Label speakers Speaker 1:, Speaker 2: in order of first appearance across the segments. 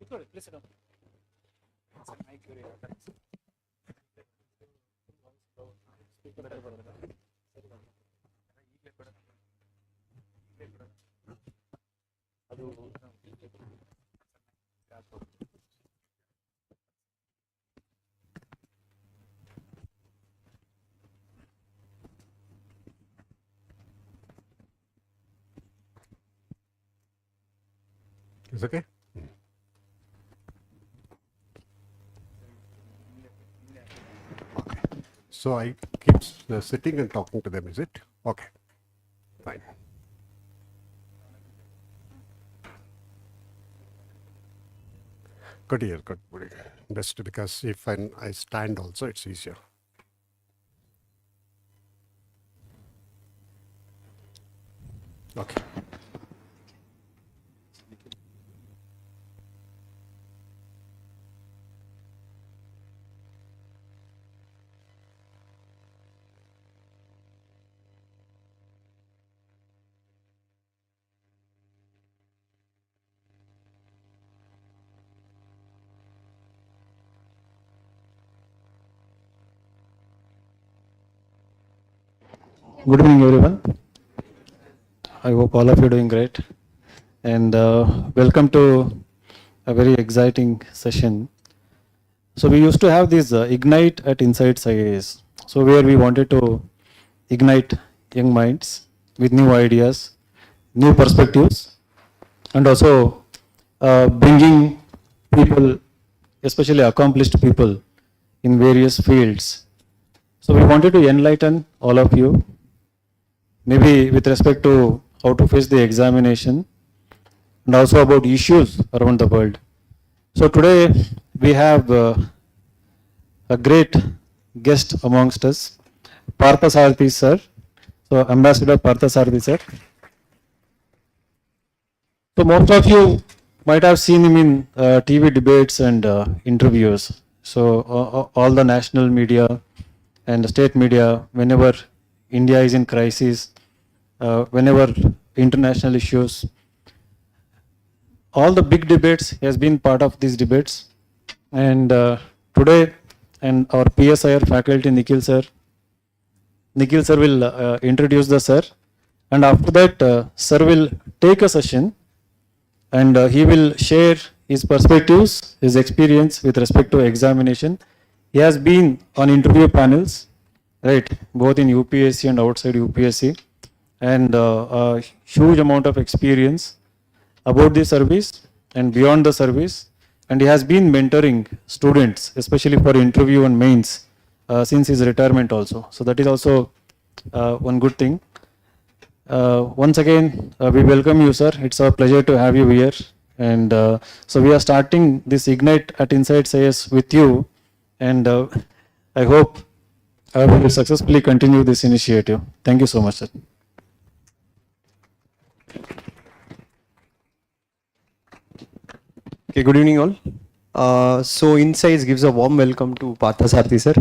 Speaker 1: Please sit down.
Speaker 2: It's okay? Okay. So I keep sitting and talking to them, is it? Okay. Fine. Good here, good. Best because if I stand also, it's easier. Okay.
Speaker 3: Good evening, everyone. I hope all of you are doing great. And welcome to a very exciting session. So we used to have this Ignite at Insights IAS. So where we wanted to ignite young minds with new ideas, new perspectives, and also bringing people, especially accomplished people in various fields. So we wanted to enlighten all of you, maybe with respect to how to face the examination and also about issues around the world. So today we have a great guest amongst us, Parthasarathi sir. So Ambassador Parthasarathi sir. So most of you might have seen him in TV debates and interviews. So all the national media and the state media, whenever India is in crisis, whenever international issues, all the big debates, he has been part of these debates. And today, and our PSIR faculty, Nikhil sir will introduce the sir. And after that, sir will take a session and he will share his perspectives, his experience with respect to examination. He has been on interview panels, right, both in UPSC and outside UPSC, and a huge amount of experience about the service and beyond the service. And he has been mentoring students, especially for interview and mains, since his retirement also. So that is also one good thing. Once again, we welcome you, sir. It's a pleasure to have you here. And so we are starting this Ignite at Insights IAS with you. And I hope we will successfully continue this initiative. Thank you so much, sir.
Speaker 4: Okay, good evening all. So Insights gives a warm welcome to Parthasarathi sir.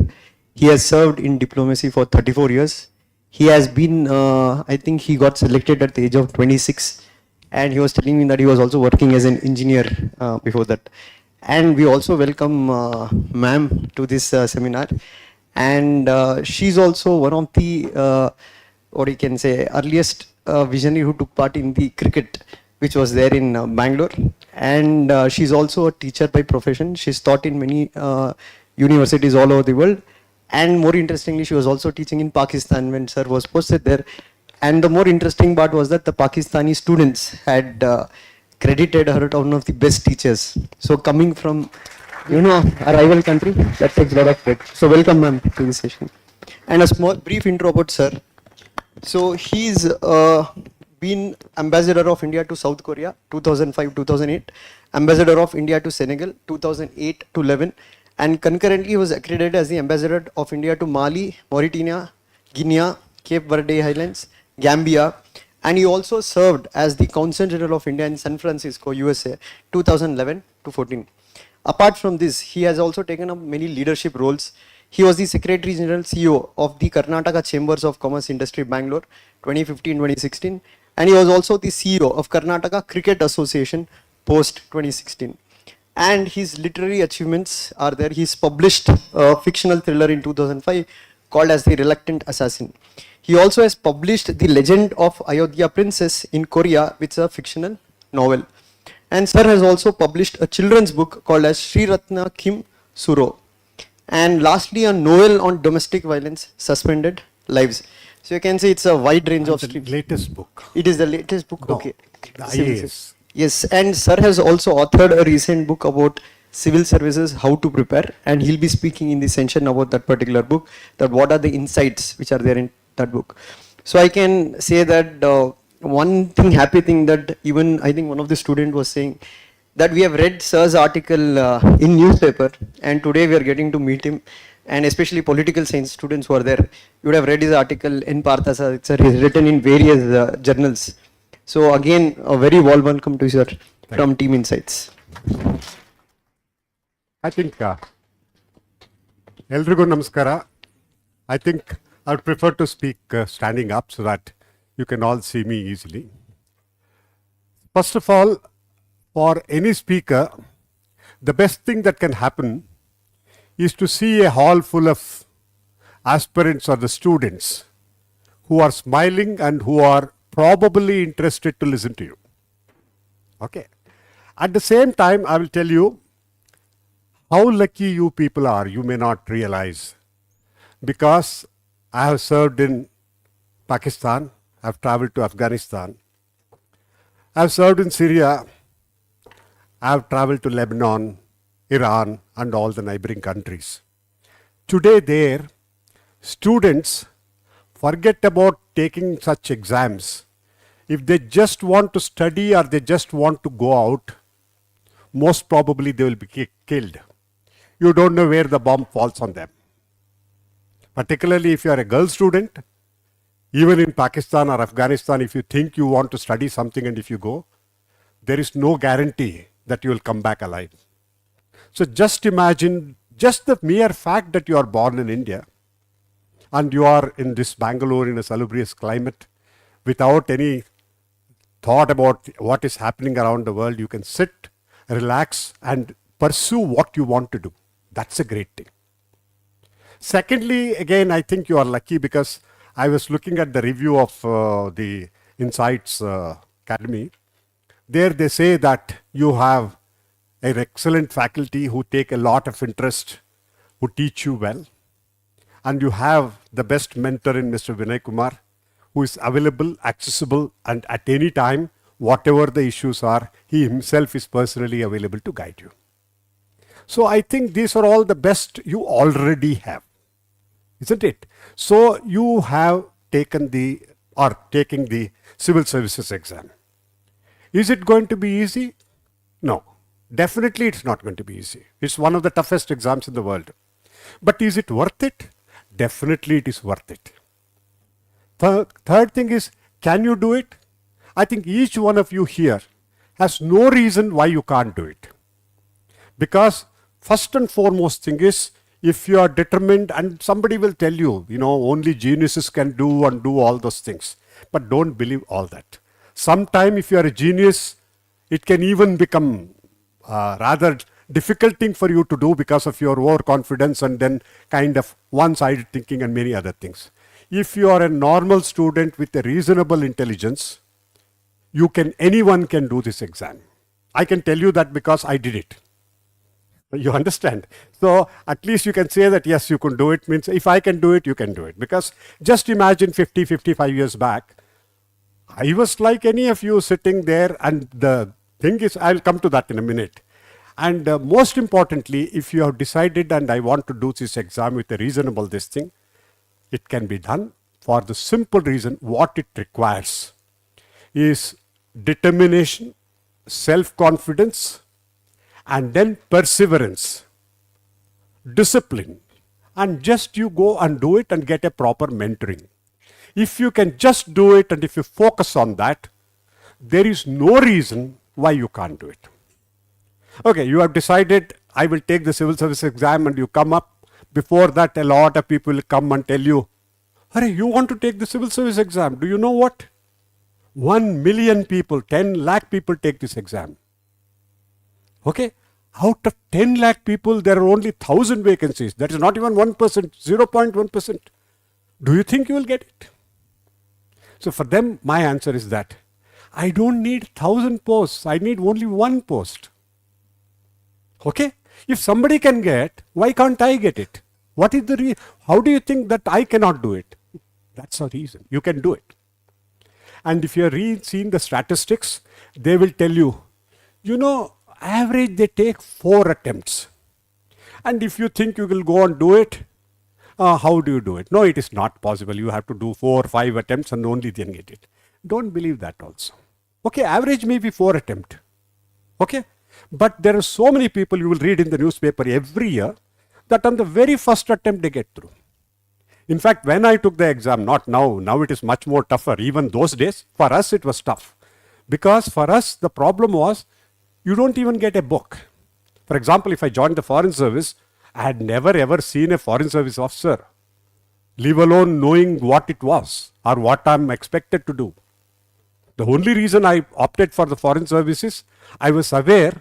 Speaker 4: He has served in diplomacy for 34 years. He has been, I think he got selected at the age of 26, and he was telling me that he was also working as an engineer before that. And we also welcome ma'am to this seminar. And she's also one of the, what you can say, earliest visionary who took part in the cricket, which was there in Bangalore. And she's also a teacher by profession. She's taught in many universities all over the world. And more interestingly, she was also teaching in Pakistan when sir was posted there. And the more interesting part was that the Pakistani students had credited her as one of the best teachers. So coming from, you know, a rival country, that takes a lot of credit. So welcome ma'am to this session. And a small brief intro about sir. So he's been Ambassador of India to South Korea 2005-2008, Ambassador of India to Senegal 2008-11, and concurrently he was accredited as the Ambassador of India to Mali, Mauritania, Guinea, Cape Verde Islands, Gambia, and he also served as the Consul General of India in San Francisco, USA 2011-14. Apart from this, he has also taken up many leadership roles. He was the Secretary General CEO of the Karnataka Chambers of Commerce Industry Bangalore 2015-2016, and he was also the CEO of Karnataka Cricket Association post 2016. and his literary achievements are there. He's published a fictional thriller in 2005 called as The Reluctant Assassin. He also has published The Legend of Ayodhya Princess in Korea, which is a fictional novel. And sir has also published a children's book called as Sri Ratna Kim Suro. And lastly, a novel on domestic violence, Suspended Lives. So you can see it's a wide range of
Speaker 2: The latest book.
Speaker 4: It is the latest book.
Speaker 2: No,
Speaker 4: Okay.
Speaker 2: the
Speaker 4: Civil
Speaker 2: IAS.
Speaker 4: Service. Yes, and sir has also authored a recent book about civil services, how to prepare, and he'll be speaking in the session about that particular book, that what are the insights which are there in that book. So I can say that one thing, happy thing, that even I think one of the student was saying that we have read sir's article in newspaper, and today we are getting to meet him, and especially political science students who are there, you would have read his article in Parthasarathi. It's written in various journals. So again, a very warm welcome to you, sir, from Team Insights.
Speaker 2: I think ಎಲ್ರಿಗೂ ನಮಸ್ಕಾರ. I think I would prefer to speak standing up so that you can all see me easily. First of all, for any speaker, the best thing that can happen is to see a hall full of aspirants or the students who are smiling and who are probably interested to listen to you. Okay. At the same time, I will tell you how lucky you people are, you may not realize. Because I have served in Pakistan, I have traveled to Afghanistan, I have served in Syria, I have traveled to Lebanon, Iran, and all the neighboring countries. Today there, students forget about taking such exams. If they just want to study or they just want to go out, most probably they will be killed. You don't know where the bomb falls on them. Particularly if you are a girl student, even in Pakistan or Afghanistan, if you think you want to study something and if you go, there is no guarantee that you will come back alive. So just imagine, just the mere fact that you are born in India and you are in this Bangalore in a salubrious climate without any thought about what is happening around the world, you can sit, relax and pursue what you want to do. That's a great thing. Secondly, again, I think you are lucky because I was looking at the review of the Insights Academy. There they say that you have an excellent faculty who take a lot of interest, who teach you well. And you have the best mentor in Mr. Vinay Kumar, who is available, accessible, and at any time, whatever the issues are, he himself is personally available to guide you. So I think these are all the best you already have, isn't it? So you have taken taking the civil services exam. Is it going to be easy? No, definitely it's not going to be easy. It's one of the toughest exams in the world. But is it worth it? Definitely it is worth it. Third thing is, can you do it? I think each one of you here has no reason why you can't do it. Because first and foremost thing is, if you are determined, and somebody will tell you, only geniuses can do and do all those things. But don't believe all that. Sometime if you are a genius, it can even become rather difficult thing for you to do because of your overconfidence and then kind of one-sided thinking and many other things. If you are a normal student with a reasonable intelligence, anyone can do this exam. I can tell you that because I did it. You understand? So at least you can say that yes, you can do it, means if I can do it, you can do it. Because just imagine 50, 55 years back, I was like any of you sitting there, and the thing is, I'll come to that in a minute. And most importantly, if you have decided and I want to do this exam with a reasonable this thing, it can be done for the simple reason what it requires is determination, self-confidence, and then perseverance, discipline, and just you go and do it and get a proper mentoring. If you can just do it and if you focus on that, there is no reason why you can't do it. Okay, you have decided, I will take the civil service exam, and you come up. Before that, a lot of people will come and tell you, "Arey, you want to take the civil service exam? Do you know what? 1 million people, 10 lakh people take this exam." Okay, Out of 10 lakh people, there are only 1,000 vacancies. That is not even 1%, 0.1%. Do you think you will get it? So for them, my answer is that I don't need 1,000 posts. I need only one post. Okay? If somebody can get, why can't I get it? What is the reason? How do you think that I cannot do it? That's the reason. You can do it. And if you are seen the statistics, they will tell you, average they take 4 attempts. And if you think you will go and do it, how do you do it? No, it is not possible. You have to do 4 or 5 attempts and only then get it. Don't believe that also. Okay, average may be 4 attempts. Okay, but there are so many people you will read in the newspaper every year that on the very first attempt they get through. In fact, when I took the exam, not now, now it is much more tougher. Even those days, for us it was tough. Because for us, the problem was, you don't even get a book. For example, if I joined the foreign service, I had never ever seen a foreign service officer, leave alone knowing what it was or what I'm expected to do. The only reason I opted for the foreign service is, I was aware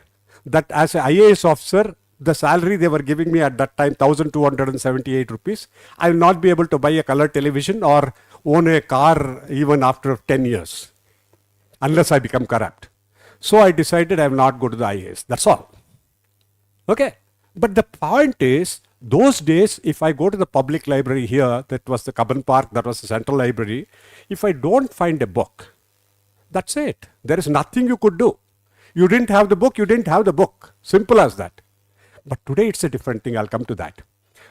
Speaker 2: that as an IAS officer, the salary they were giving me at that time, 1,278 rupees, I will not be able to buy a color television or own a car even after 10 years, unless I become corrupt. So I decided I will not go to the IAS. That's all. Okay. But the point is, those days, if I go to the public library here, that was the Cubbon Park, that was the central library, if I don't find a book, that's it. There is nothing you could do. You didn't have the book, you didn't have the book. Simple as that. But today it's a different thing. I'll come to that.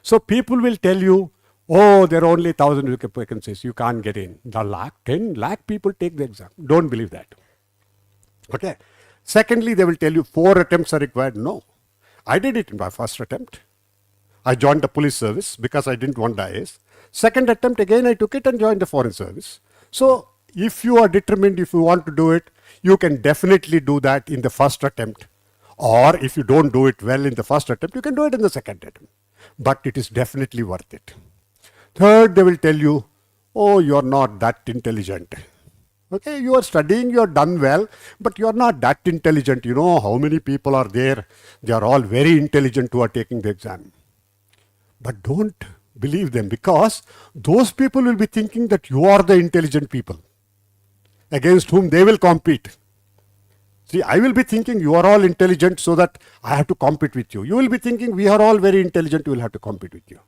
Speaker 2: So people will tell you, oh, there are only 1,000 vacancies. You can't get in. 10 lakh people take the exam. Don't believe that. Okay. Secondly, they will tell you 4 attempts are required. No. I did it in my first attempt. I joined the police service because I didn't want the IAS. Second attempt, again, I took it and joined the foreign service. So if you are determined, if you want to do it, you can definitely do that in the first attempt. Or if you don't do it well in the first attempt, you can do it in the second attempt. But it is definitely worth it. Third, they will tell you, oh, you're not that intelligent. Okay, you are studying, you are done well, but you are not that intelligent. You know how many people are there? They are all very intelligent who are taking the exam. But don't believe them, because those people will be thinking that you are the intelligent people against whom they will compete. See, I will be thinking you are all intelligent so that I have to compete with you. You will be thinking we are all very intelligent, we will have to compete with you.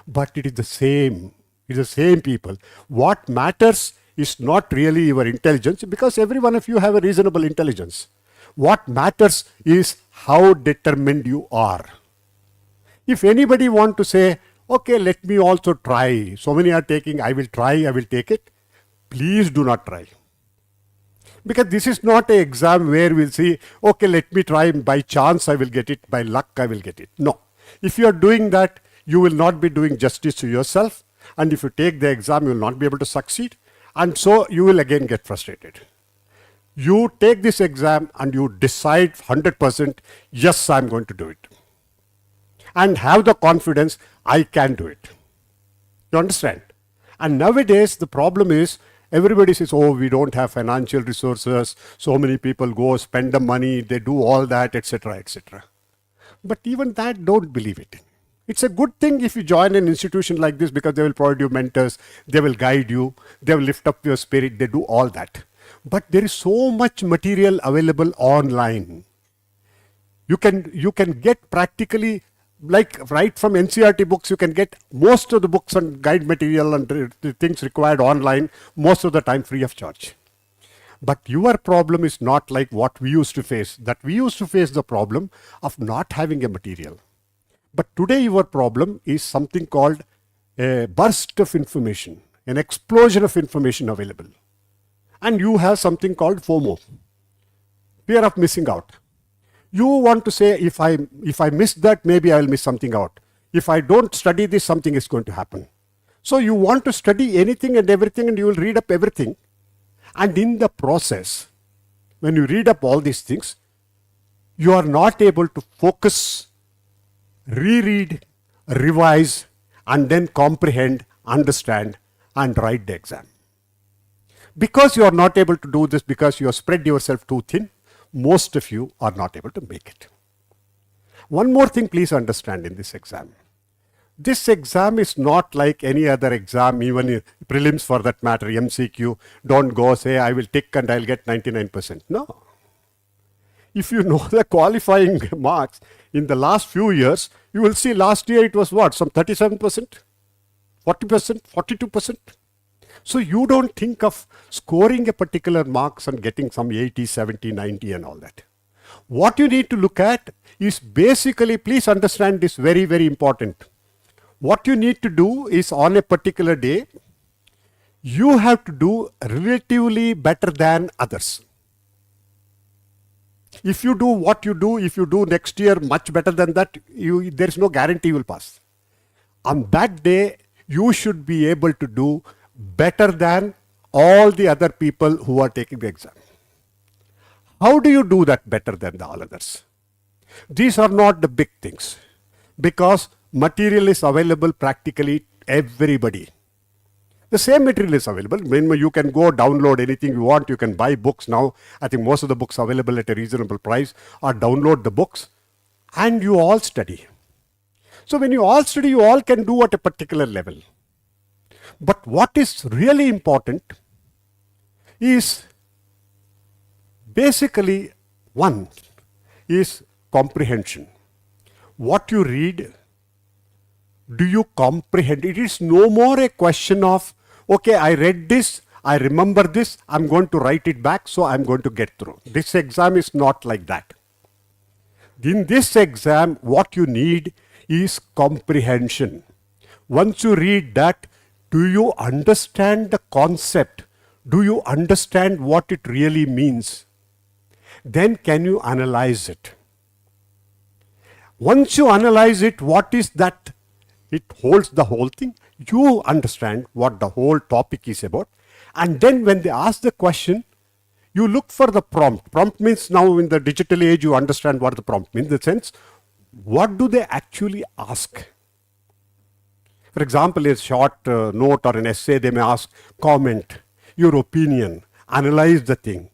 Speaker 2: But it is the same. It is the same people. What matters is not really your intelligence, because every one of you have a reasonable intelligence. What matters is how determined you are. If anybody want to say, okay, let me also try. So many are taking, I will try, I will take it. Please do not try. Because this is not an exam where we'll see, okay, let me try, by chance I will get it, by luck I will get it. No. If you are doing that, you will not be doing justice to yourself. And if you take the exam, you will not be able to succeed. And so you will again get frustrated. You take this exam and you decide 100%, yes, I'm going to do it. And have the confidence, I can do it. You understand? And nowadays, the problem is, everybody says, oh, we don't have financial resources. So many people go spend the money, they do all that, etc., etc. But even that, don't believe it. It's a good thing if you join an institution like this, because they will provide you mentors, they will guide you, they will lift up your spirit, they do all that. But there is so much material available online. You can get practically, like right from NCERT books, you can get most of the books and guide material and the things required online, most of the time free of charge. But your problem is not like what we used to face. That we used to face the problem of not having a material. But today your problem is something called a burst of information, an explosion of information available. And you have something called FOMO, fear of missing out. You want to say, if I miss that, maybe I will miss something out. If I don't study this, something is going to happen. So you want to study anything and everything, and you will read up everything. And in the process, when you read up all these things, you are not able to focus, reread, revise, and then comprehend, understand, and write the exam. Because you are not able to do this, because you have spread yourself too thin, most of you are not able to make it. One more thing, please understand in this exam. This exam is not like any other exam, even prelims for that matter, MCQ. Don't go say, I will tick and I'll get 99%. No. If you know the qualifying marks in the last few years, you will see last year it was what? Some 37%, 40%, 42%. So you don't think of scoring a particular marks and getting some 80, 70, 90 and all that. What you need to look at is basically, please understand this very, very important. What you need to do is on a particular day, you have to do relatively better than others. If you do what you do, if you do next year much better than that, there is no guarantee you will pass. On that day, you should be able to do better than all the other people who are taking the exam. How do you do that better than the all others? These are not the big things, because material is available practically everybody. The same material is available. When you can go download anything you want, you can buy books now. I think most of the books available at a reasonable price, or download the books and you all study. So when you all study, you all can do at a particular level. But what is really important is basically one is comprehension. What you read, do you comprehend? It is no more a question of, okay, I read this, I remember this, I'm going to write it back, so I'm going to get through. This exam is not like that. In this exam, what you need is comprehension. Once you read that, do you understand the concept? Do you understand what it really means? Then can you analyze it? Once you analyze it, what is that? It holds the whole thing. You understand what the whole topic is about. And then when they ask the question, you look for the prompt. Prompt means now in the digital age, you understand what the prompt means. In the sense, what do they actually ask? For example, a short note or an essay, they may ask, comment, your opinion, analyze the thing,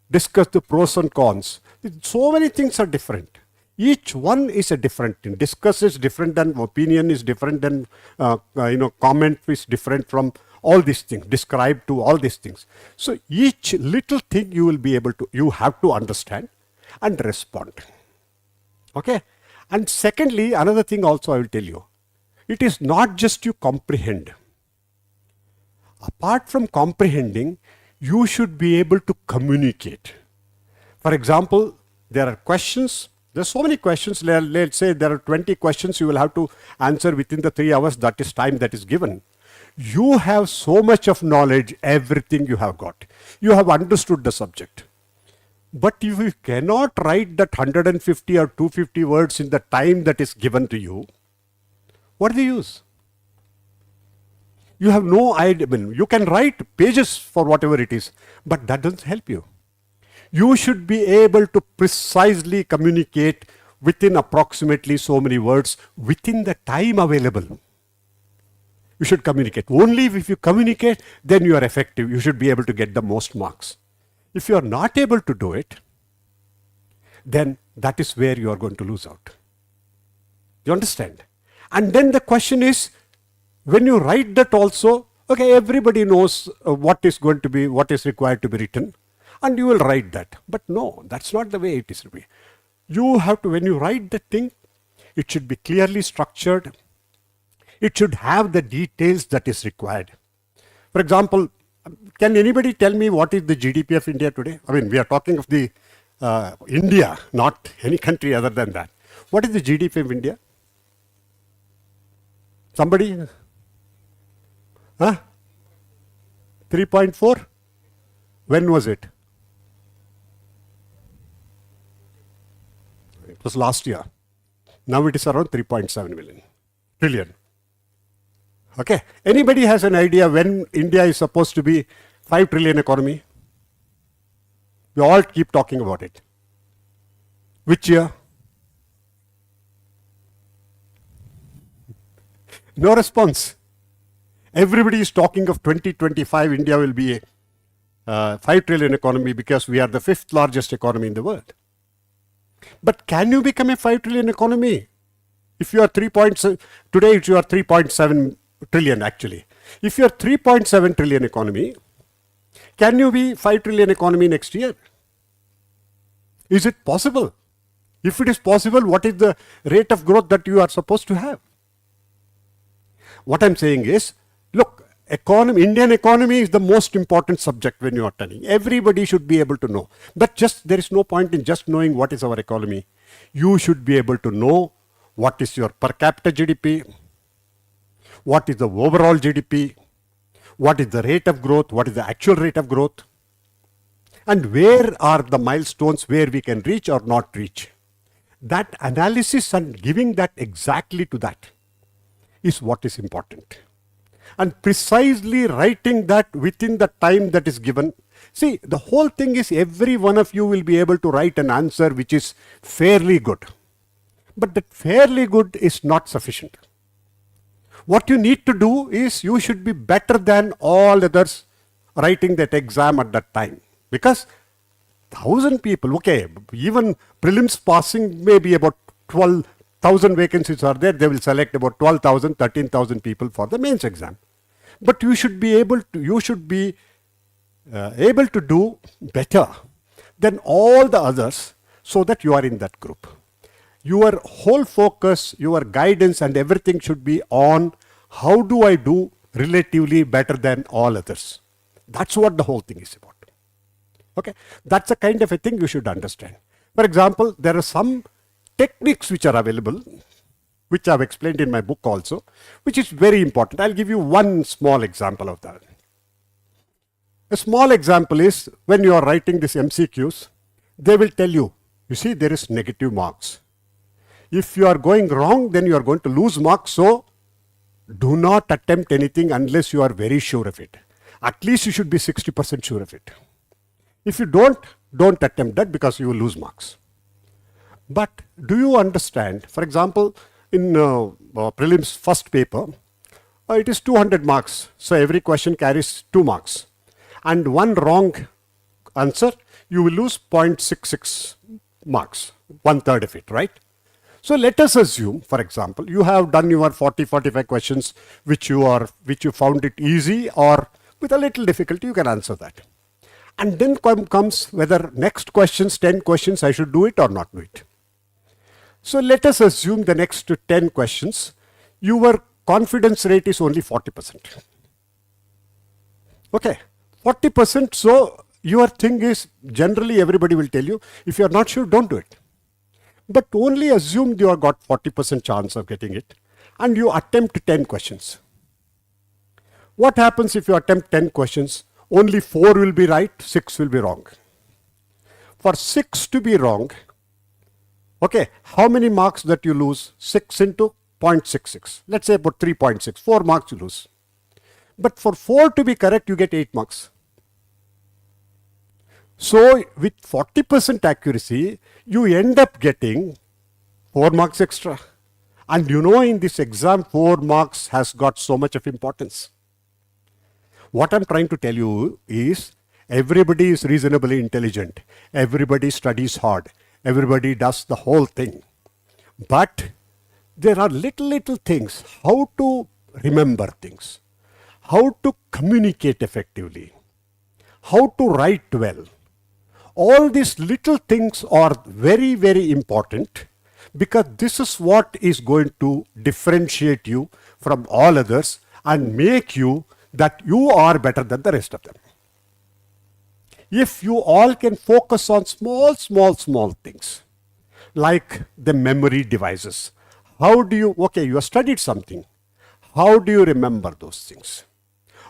Speaker 2: discuss the pros and cons. So many things are different. Each one is a different thing. Discuss is different than opinion is different than, comment is different from all these things, describe to all these things. So each little thing you will be able to, you have to understand and respond. Okay. And secondly, another thing also I will tell you, it is not just you comprehend. Apart from comprehending, you should be able to communicate. For example, there are questions. There's so many questions. Let's say there are 20 questions you will have to answer within the 3 hours, that is time that is given. You have so much of knowledge, everything you have got. You have understood the subject. But if you cannot write that 150 or 250 words in the time that is given to you, what is the use? You have no idea. I mean, you can write pages for whatever it is, but that doesn't help you. You should be able to precisely communicate within approximately so many words within the time available. You should communicate. Only if you communicate, then you are effective. You should be able to get the most marks. If you are not able to do it, then that is where you are going to lose out. You understand? And then the question is, when you write that also, okay, everybody knows what is going to be, what is required to be written, and you will write that. But no, that's not the way it is to be. You have to, when you write the thing, it should be clearly structured. It should have the details that is required. For example, can anybody tell me what is the GDP of India today? I mean, we are talking of the India, not any country other than that. What is the GDP of India? Somebody? Huh? 3.4? When was it? It was last year. Now it is around 3.7 million trillion. Okay. Anybody has an idea when India is supposed to be 5 trillion economy? We all keep talking about it. Which year? No response. Everybody is talking of 2025, India will be a 5 trillion economy because we are the 5th largest economy in the world. But can you become a 5 trillion economy? If you are 3.7, today you are 3.7 trillion actually. If you are 3.7 trillion economy, can you be 5 trillion economy next year? Is it possible? If it is possible, what is the rate of growth that you are supposed to have? What I'm saying is, look, Indian economy is the most important subject when you are studying. Everybody should be able to know. But there is no point in just knowing what is our economy. You should be able to know what is your per capita GDP, what is the overall GDP, what is the rate of growth, what is the actual rate of growth, and where are the milestones where we can reach or not reach. That analysis and giving that exactly to that is what is important. And precisely writing that within the time that is given. See, the whole thing is every one of you will be able to write an answer which is fairly good. But that fairly good is not sufficient. What you need to do is you should be better than all others writing that exam at that time. Because 1,000 people, okay, even prelims passing may be about 12,000 vacancies are there. They will select about 12,000, 13,000 people for the mains exam. But you should be able to, able to do better than all the others so that you are in that group. Your whole focus, your guidance and everything should be on how do I do relatively better than all others. That's what the whole thing is about. Okay, that's the kind of a thing you should understand. For example, there are some techniques which are available, which I've explained in my book also, which is very important. I'll give you one small example of that. A small example is when you are writing these MCQs, they will tell you, you see, there is negative marks. If you are going wrong, then you are going to lose marks. So do not attempt anything unless you are very sure of it. At least you should be 60% sure of it. If you don't attempt that because you will lose marks. But do you understand, for example, in prelims first paper, it is 200 marks. So every question carries 2 marks. And one wrong answer, you will lose 0.66 marks, 1/3 of it, right? So let us assume, for example, you have done your 40-45 questions which you found it easy or with a little difficulty, you can answer that. And then comes whether next questions, 10 questions, I should do it or not do it. So let us assume the next 10 questions, your confidence rate is only 40%. Okay, 40%. So your thing is, generally everybody will tell you, if you are not sure, don't do it. But only assume you have got 40% chance of getting it and you attempt 10 questions. What happens if you attempt 10 questions? Only 4 will be right, 6 will be wrong. For 6 to be wrong, okay, how many marks that you lose? 6 into 0.66. Let's say about 3.6. 4 marks you lose. But for 4 to be correct, you get 8 marks. So with 40% accuracy, you end up getting 4 marks extra. And you know, in this exam, 4 marks has got so much of importance. What I'm trying to tell you is everybody is reasonably intelligent. Everybody studies hard. Everybody does the whole thing. But there are little things, how to remember things, how to communicate effectively, how to write well. All these little things are very, very important because this is what is going to differentiate you from all others and make you that you are better than the rest of them. If you all can focus on small things, like the memory devices, you have studied something, how do you remember those things?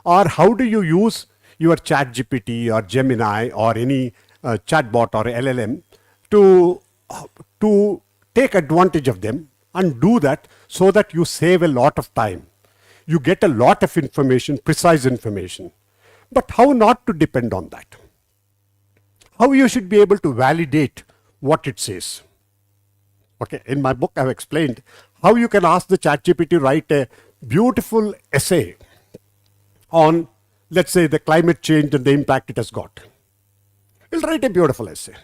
Speaker 2: Or how do you use your ChatGPT or Gemini or any chatbot or LLM to take advantage of them and do that so that you save a lot of time. You get a lot of information, precise information. But how not to depend on that? How you should be able to validate what it says. Okay, in my book I've explained how you can ask the ChatGPT to write a beautiful essay on, let's say, the climate change and the impact it has got. It'll write a beautiful essay.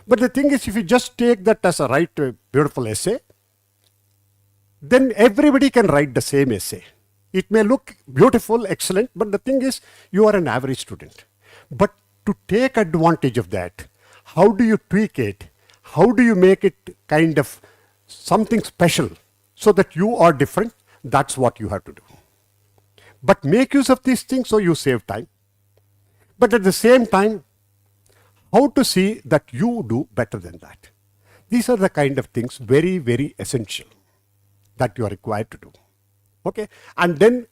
Speaker 2: But the thing is, if you just take that as a write a beautiful essay, then everybody can write the same essay. It may look beautiful, excellent, but the thing is, you are an average student. But to take advantage of that, how do you tweak it? How do you make it kind of something special so that you are different? That's what you have to do. But make use of these things so you save time. But at the same time, how to see that you do better than that? These are the kind of things very, very essential that you are required to do. Okay, and then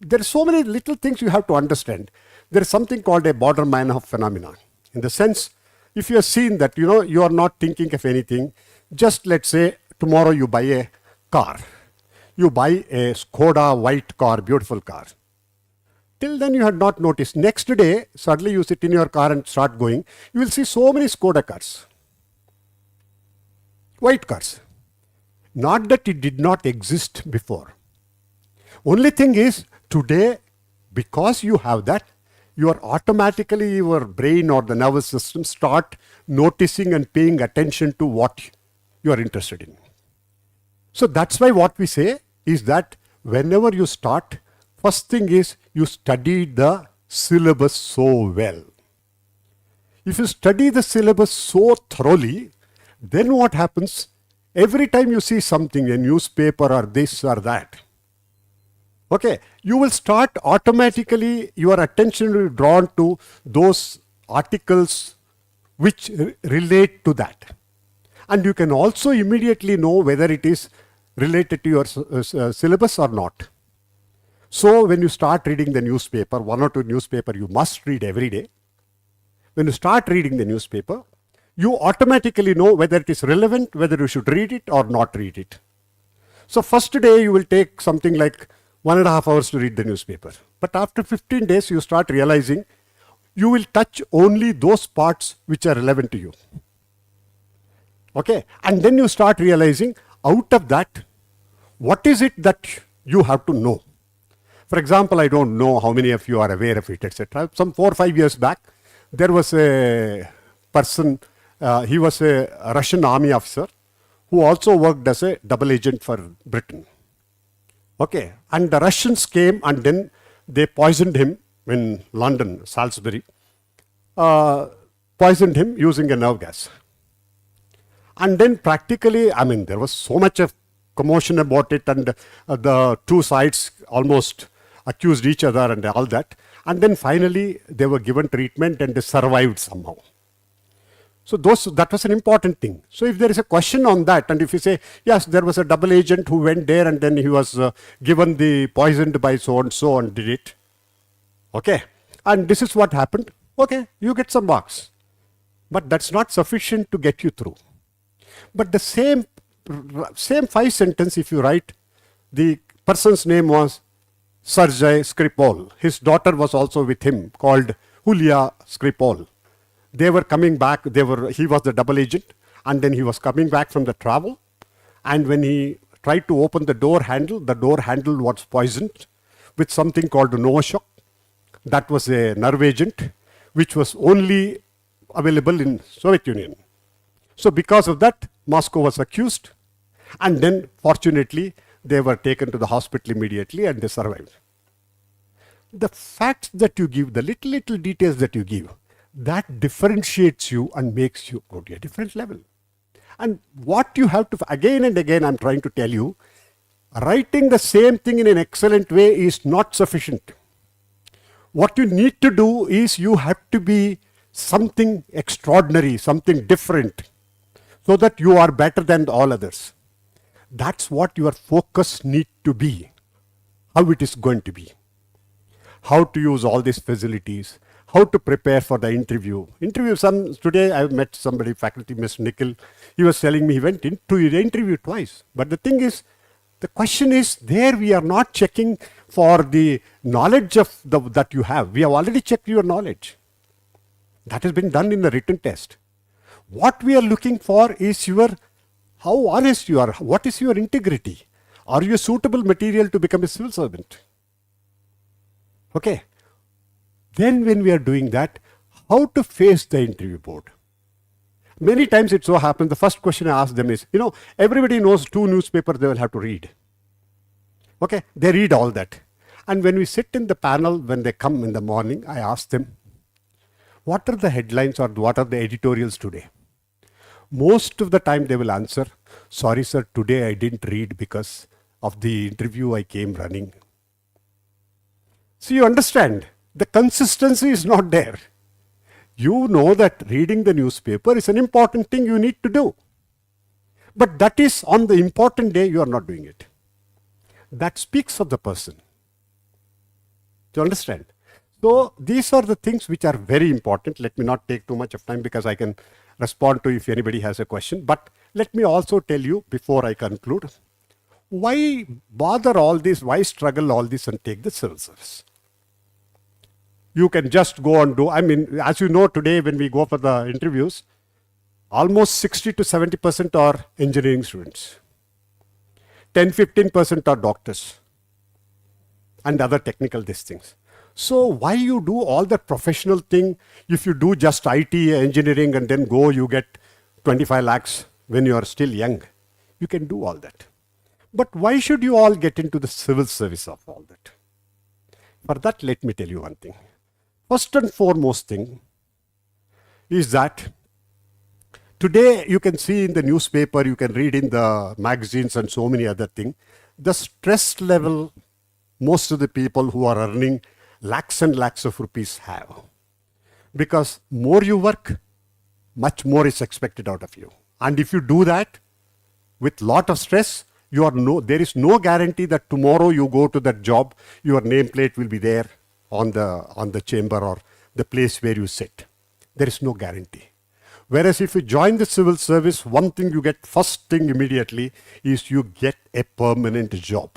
Speaker 2: there are so many little things you have to understand. There is something called a border manner phenomenon. In the sense, if you have seen that, you are not thinking of anything, just let's say tomorrow you buy a car. You buy a Skoda white car, beautiful car. Till then you had not noticed. Next day, suddenly you sit in your car and start going, you will see so many Skoda cars. White cars. Not that it did not exist before. Only thing is, today, because you have that, you are automatically, your brain or the nervous system start noticing and paying attention to what you are interested in. So that's why what we say is that whenever you start, first thing is you study the syllabus so well. If you study the syllabus so thoroughly, then what happens? Every time you see something, a newspaper or this or that, okay, you will start automatically, your attention will be drawn to those articles which relate to that. And you can also immediately know whether it is related to your syllabus or not. So when you start reading the newspaper, one or two newspaper you must read every day. When you start reading the newspaper, you automatically know whether it is relevant, whether you should read it or not read it. So first day you will take something like 1.5 hours to read the newspaper. But after 15 days, you start realizing you will touch only those parts which are relevant to you. Okay. And then you start realizing out of that, what is it that you have to know? For example, I don't know how many of you are aware of it, etc. Some 4 or 5 years back, there was a person, he was a Russian army officer who also worked as a double agent for Britain. Okay, and the Russians came and then they poisoned him in London, Salisbury, poisoned him using a nerve gas. And then practically, there was so much of commotion about it, and the two sides almost accused each other and all that. And then finally, they were given treatment and they survived somehow. So that was an important thing. So if there is a question on that, and if you say, yes, there was a double agent who went there and then he was given the poisoned by so and did it. Okay. And this is what happened. Okay, you get some marks. But that's not sufficient to get you through. But the same 5 sentence, if you write, the person's name was Sergei Skripal. His daughter was also with him, called Julia Skripal. They were coming back, he was the double agent, and then he was coming back from the travel. And when he tried to open the door handle was poisoned with something called Novichok. That was a nerve agent, which was only available in Soviet Union. So because of that, Moscow was accused. And then, fortunately, they were taken to the hospital immediately and they survived. The facts that you give, the little details that you give, that differentiates you and makes you go to a different level. And what you have to, again and again, I'm trying to tell you, writing the same thing in an excellent way is not sufficient. What you need to do is you have to be something extraordinary, something different, so that you are better than all others. That's what your focus need to be, how it is going to be. How to use all these facilities, how to prepare for the interview. Today I met somebody, faculty, Mr. Nikhil, he was telling me he went into the interview twice. But the thing is, the question is, there we are not checking for the knowledge of that you have. We have already checked your knowledge. That has been done in the written test. What we are looking for is how honest you are, what is your integrity? Are you a suitable material to become a civil servant? Okay. Then when we are doing that, how to face the interview board? Many times it so happens, the first question I ask them is, everybody knows 2 newspapers they will have to read. Okay, they read all that. And when we sit in the panel, when they come in the morning, I ask them, what are the headlines or what are the editorials today? Most of the time they will answer, sorry sir, today I didn't read because of the interview I came running. So you understand, the consistency is not there. You know that reading the newspaper is an important thing you need to do. But that is on the important day you are not doing it. That speaks of the person. Do you understand? So these are the things which are very important. Let me not take too much of time because I can respond to if anybody has a question. But let me also tell you before I conclude, why bother all this, why struggle all this and take the civil service? You can just go and do, as you know today when we go for the interviews, almost 60 to 70% are engineering students. 10-15% are doctors and other technical these things. So why you do all the professional thing? If you do just IT, engineering and then go, you get 25 lakhs when you are still young. You can do all that. But why should you all get into the civil service of all that? For that, let me tell you one thing. First and foremost thing is that today you can see in the newspaper, you can read in the magazines and so many other things, the stress level most of the people who are earning lakhs and lakhs of rupees have. Because more you work, much more is expected out of you. And if you do that with lot of stress, there is no guarantee that tomorrow you go to that job, your nameplate will be there on the chamber or the place where you sit. There is no guarantee. Whereas if you join the civil service, one thing you get first thing immediately is you get a permanent job.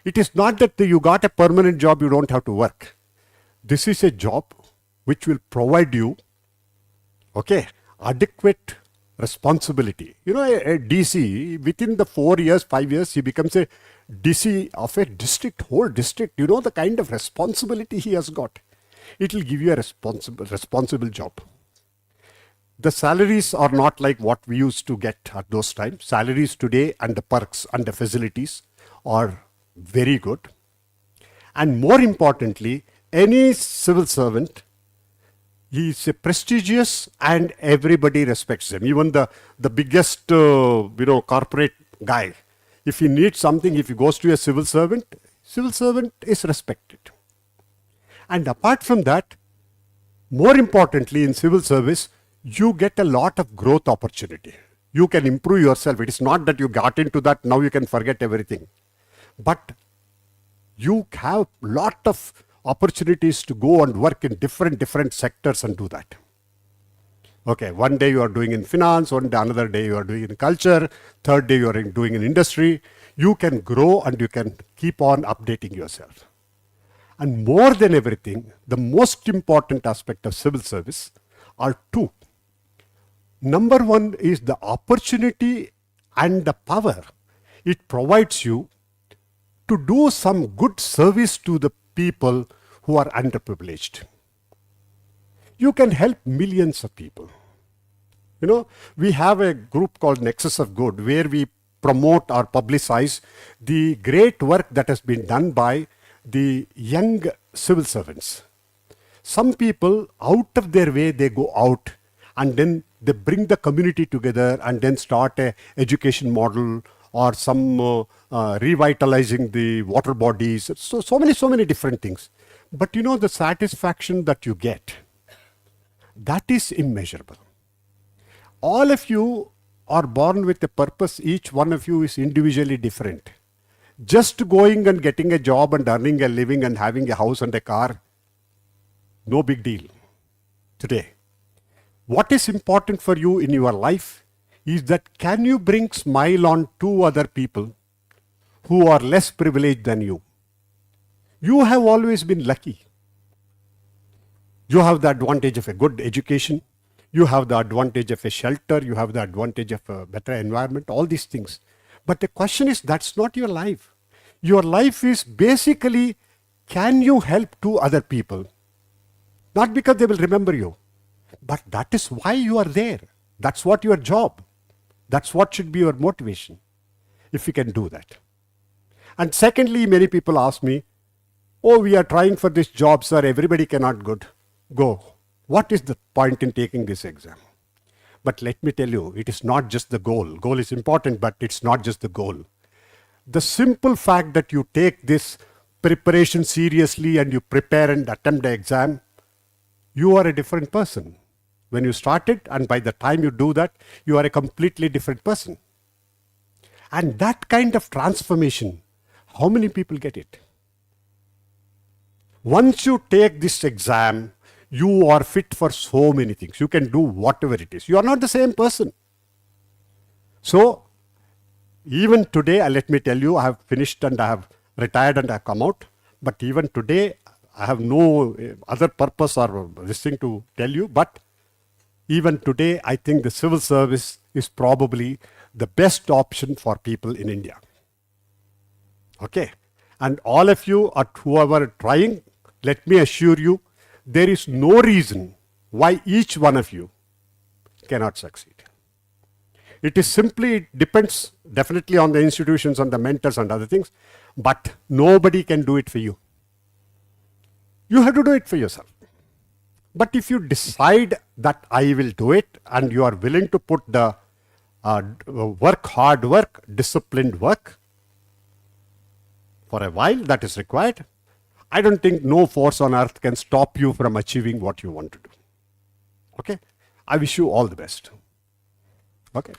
Speaker 2: It is not that you got a permanent job, you don't have to work. This is a job which will provide you, adequate responsibility. A DC, within the 4 years, 5 years, he becomes a DC of a district, whole district. You know the kind of responsibility he has got. It will give you a responsible job. The salaries are not like what we used to get at those times. Salaries today and the perks and the facilities are very good. And more importantly, any civil servant, he is prestigious and everybody respects him. Even the biggest, corporate guy, if he needs something, if he goes to a civil servant is respected. And apart from that, more importantly in civil service, you get a lot of growth opportunity. You can improve yourself. It is not that you got into that, now you can forget everything. But you have lot of opportunities to go and work in different sectors and do that. Okay, one day you are doing in finance, another day you are doing in culture, third day you are doing in industry. You can grow and you can keep on updating yourself. And more than everything, the most important aspect of civil service are two. Number one is the opportunity and the power it provides you to do some good service to the people who are underprivileged. You can help millions of people. We have a group called Nexus of Good where we promote or publicize the great work that has been done by the young civil servants. Some people out of their way, they go out and then they bring the community together and then start a education model or some revitalizing the water bodies. So many different things. But the satisfaction that you get, that is immeasurable. All of you are born with a purpose. Each one of you is individually different. Just going and getting a job and earning a living and having a house and a car, no big deal today. What is important for you in your life is that can you bring smile on 2 other people who are less privileged than you? You have always been lucky. You have the advantage of a good education. You have the advantage of a shelter. You have the advantage of a better environment, all these things. But the question is, that's not your life. Your life is basically, can you help 2 other people? Not because they will remember you, but that is why you are there. That's what your job. That's what should be your motivation, if you can do that. And secondly, many people ask me, oh, we are trying for this job, sir, everybody cannot go. What is the point in taking this exam? But let me tell you, it is not just the goal. Goal is important, but it's not just the goal. The simple fact that you take this preparation seriously and you prepare and attempt the exam, you are a different person. When you start it, and by the time you do that, you are a completely different person. And that kind of transformation, how many people get it? Once you take this exam, you are fit for so many things. You can do whatever it is. You are not the same person. So, even today, let me tell you, I have finished and I have retired and I have come out. But even today, I have no other purpose or this thing to tell you. But even today, I think the civil service is probably the best option for people in India. Okay. And all of you or whoever are trying, let me assure you, there is no reason why each one of you cannot succeed. It is simply, it depends definitely on the institutions, on the mentors and other things, but nobody can do it for you. You have to do it for yourself. But if you decide that I will do it and you are willing to put the hard work, disciplined work for a while that is required, I don't think no force on earth can stop you from achieving what you want to do. Okay? I wish you all the best. Okay.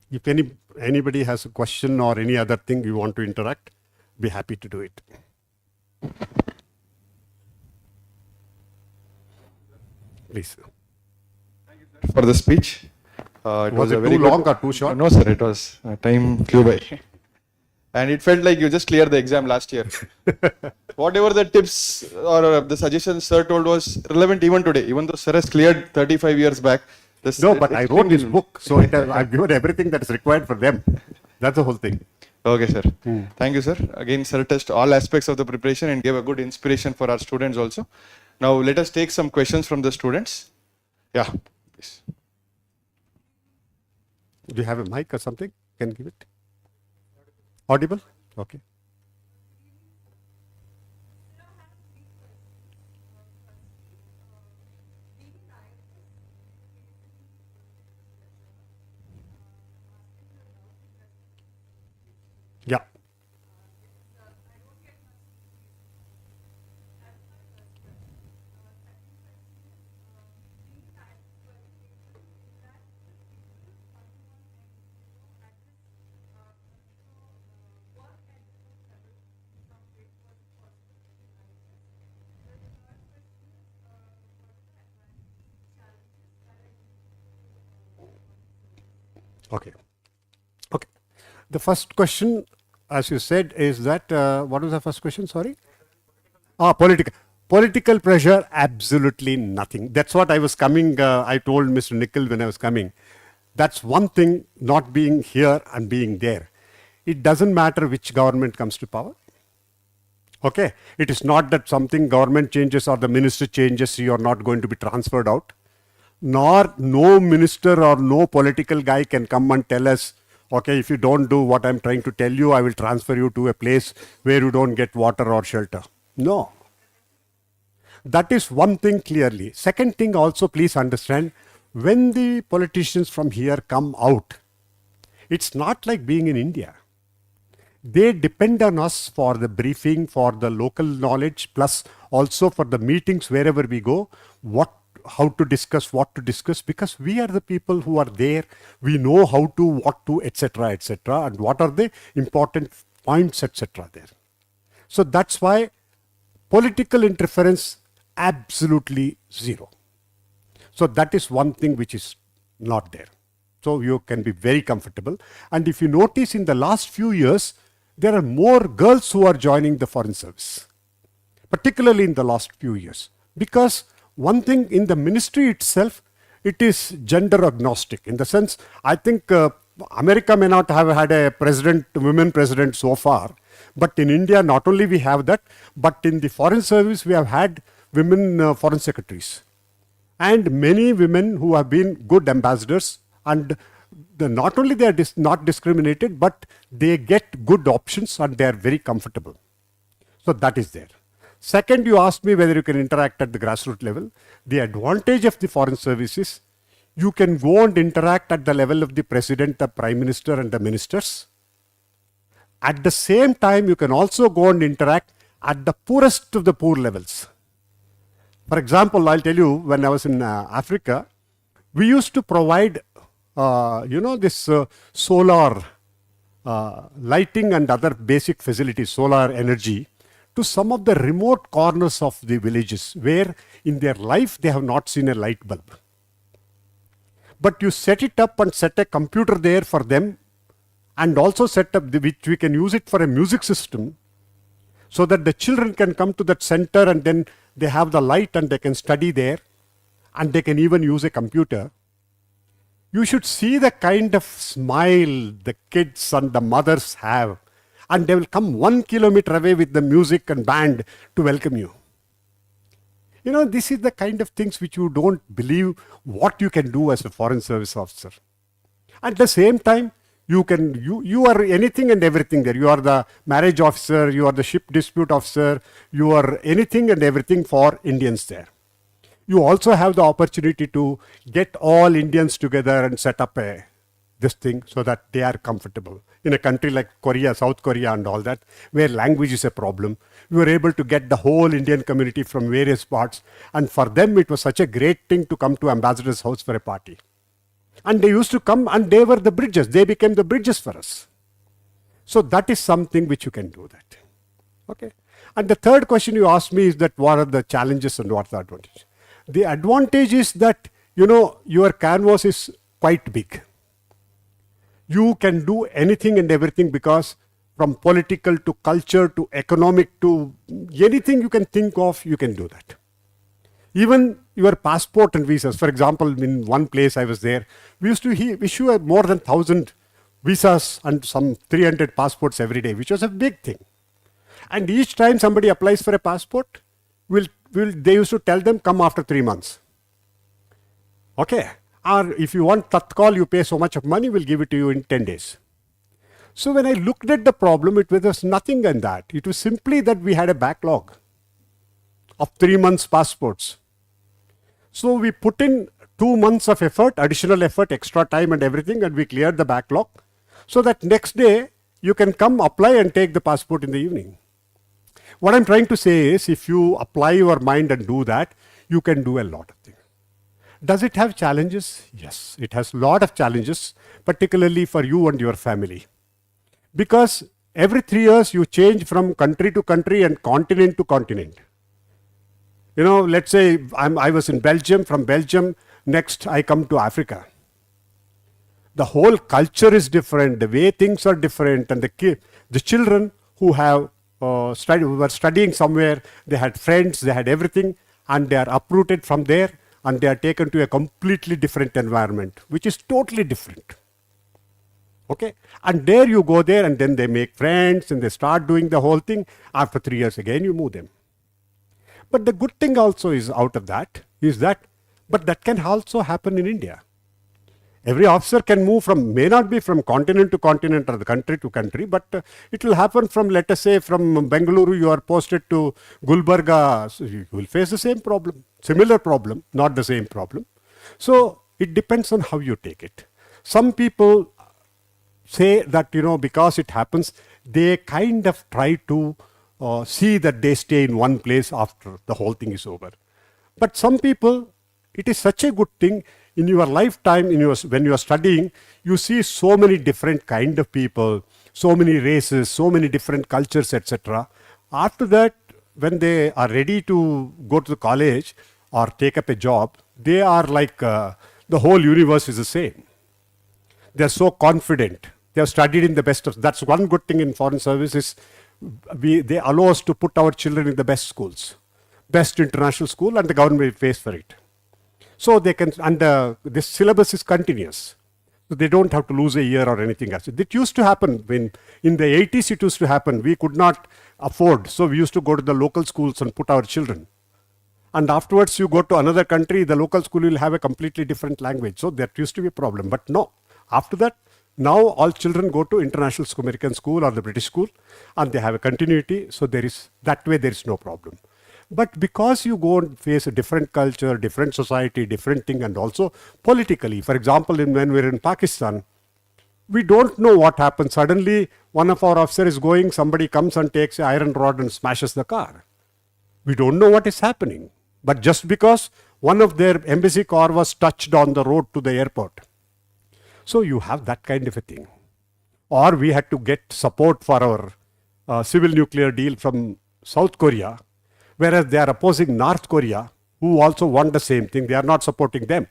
Speaker 2: If anybody has a question or any other thing you want to interact, be happy to do it. Please.
Speaker 1: For the speech.
Speaker 2: Was it
Speaker 1: a very
Speaker 2: too
Speaker 1: good-
Speaker 2: long or too short?
Speaker 1: No, sir, it was. Time flew by. And it felt like you just cleared the exam last year. Whatever the tips or the suggestions sir told was relevant even today, even though sir has cleared 35 years back.
Speaker 2: No, but I wrote this book, so I've given everything that is required for them. That's the whole thing.
Speaker 1: Okay, sir. Thank you, sir. Again, sir touched all aspects of the preparation and gave a good inspiration for our students also. Now, let us take some questions from the students. Yeah, please.
Speaker 2: Do you have a mic or something? Can give it. Audible? Okay. Yeah. Okay. Okay. The first question, as you said, is that, what was the first question? Sorry? Political pressure, absolutely nothing. That's what I was coming, I told Mr. Nikhil when I was coming. That's one thing, not being here and being there. It doesn't matter which government comes to power. Okay. It is not that something government changes or the minister changes, you are not going to be transferred out. Nor no minister or no political guy can come and tell us, okay, if you don't do what I'm trying to tell you, I will transfer you to a place where you don't get water or shelter. No. That is one thing clearly. Second thing also, please understand, when the politicians from here come out, it's not like being in India. They depend on us for the briefing, for the local knowledge, plus also for the meetings wherever we go, how to discuss, what to discuss, because we are the people who are there. We know how to, what to, etc., and what are the important points, etc. there. So that's why political interference, absolutely zero. So that is one thing which is not there. So you can be very comfortable. And if you notice in the last few years, there are more girls who are joining the foreign service, particularly in the last few years, because one thing in the ministry itself, it is gender agnostic in the sense, I think America may not have had a women president so far, but in India, not only we have that, but in the foreign service, we women foreign secretaries. And many women who have been good ambassadors, and not only they are not discriminated, but they get good options and they are very comfortable. So that is there. Second, you asked me whether you can interact at the grassroots level. The advantage of the foreign service is you can go and interact at the level of the president, the prime minister and the ministers. At the same time, you can also go and interact at the poorest of the poor levels. For example, I'll tell you, when I was in Africa, we used to provide, this solar lighting and other basic facilities, solar energy, to some of the remote corners of the villages where in their life they have not seen a light bulb. But you set it up and set a computer there for them, and also set up which we can use it for a music system, so that the children can come to that center and then they have the light and they can study there, and they can even use a computer. You should see the kind of smile the kids and the mothers have, and they will come 1 kilometer away with the music and band to welcome you. You know, this is the kind of things which you don't believe what you can do as a foreign service officer. At the same time, you are anything and everything there. You are the marriage officer, you are the ship dispute officer, you are anything and everything for Indians there. You also have the opportunity to get all Indians together and set up this thing so that they are comfortable. In a country like Korea, South Korea and all that, where language is a problem, we were able to get the whole Indian community from various parts, and for them it was such a great thing to come to ambassador's house for a party. And they used to come and they were the bridges. They became the bridges for us. So that is something which you can do that. Okay. And the third question you asked me is that what are the challenges and what are the advantages? The advantage is that, your canvas is quite big. You can do anything and everything, because from political to culture to economic to anything you can think of, you can do that. Even your passport and visas. For example, in one place I was there, we used to issue more than 1,000 visas and some 300 passports every day, which was a big thing. And each time somebody applies for a passport, they used to tell them, come after 3 months. Okay. Or if you want Tatkal, you pay so much of money, we'll give it to you in 10 days. So when I looked at the problem, it was nothing in that. It was simply that we had a backlog of 3 months passports. So we put in 2 months of effort, additional effort, extra time and everything, and we cleared the backlog, so that next day you can come apply and take the passport in the evening. What I'm trying to say is, if you apply your mind and do that, you can do a lot of things. Does it have challenges? Yes, it has a lot of challenges, particularly for you and your family. Because every 3 years you change from country to country and continent to continent. Let's say I was in Belgium, from Belgium, next I come to Africa. The whole culture is different, the way things are different, and the children who were studying somewhere, they had friends, they had everything, and they are uprooted from there, and they are taken to a completely different environment, which is totally different. Okay? And there you go there, and then they make friends, and they start doing the whole thing. After 3 years again, you move them. But the good thing also is out of that, but that can also happen in India. Every officer can move may not be from continent to continent or the country to country, but it will happen from, let us say, from Bengaluru, you are posted to Gulbarga, so you will face the same problem, similar problem, not the same problem. So it depends on how you take it. Some people say that, because it happens, they kind of try to see that they stay in one place after the whole thing is over. But some people, it is such a good thing in your lifetime, when you are studying, you see so many different kind of people, so many races, so many different cultures, etc. After that, when they are ready to go to the college or take up a job, they are like the whole universe is the same. They are so confident. They have studied in the best of. That's one good thing in foreign services. They allow us to put our children in the best schools, best international school, and the government pays for it. So they can, and this syllabus is continuous. So they don't have to lose a year or anything else. It used to happen in the 80s, it used to happen. We could not afford. So we used to go to the local schools and put our children. And afterwards you go to another country, the local school will have a completely different language. So that used to be a problem. But no, after that, now all children go to international school, American school or the British school, and they have a continuity. So there is, that way there is no problem. But because you go and face a different culture, different society, different thing, and also politically, for example, when we're in Pakistan, we don't know what happens. Suddenly, one of our officers is going, somebody comes and takes an iron rod and smashes the car. We don't know what is happening. But just because one of their embassy car was touched on the road to the airport. So you have that kind of a thing. Or we had to get support for our civil nuclear deal from South Korea, whereas they are opposing North Korea, who also want the same thing. They are not supporting them.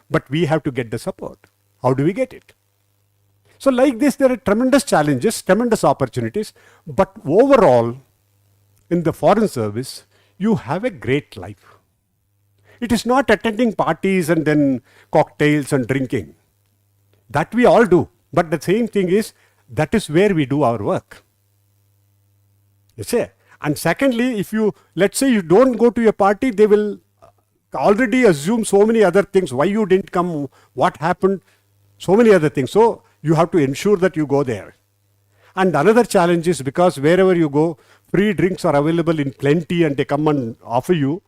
Speaker 2: But we have to get the support. How do we get it? So like this, there are tremendous challenges, tremendous opportunities. But overall, in the foreign service, you have a great life. It is not attending parties and then cocktails and drinking. That we all do. But the same thing is, that is where we do our work. You see? And secondly, if you, let's say you don't go to a party, they will already assume so many other things. Why you didn't come, what happened, so many other things. So you have to ensure that you go there. And another challenge is because wherever you go, free drinks are available in plenty and they come and offer you.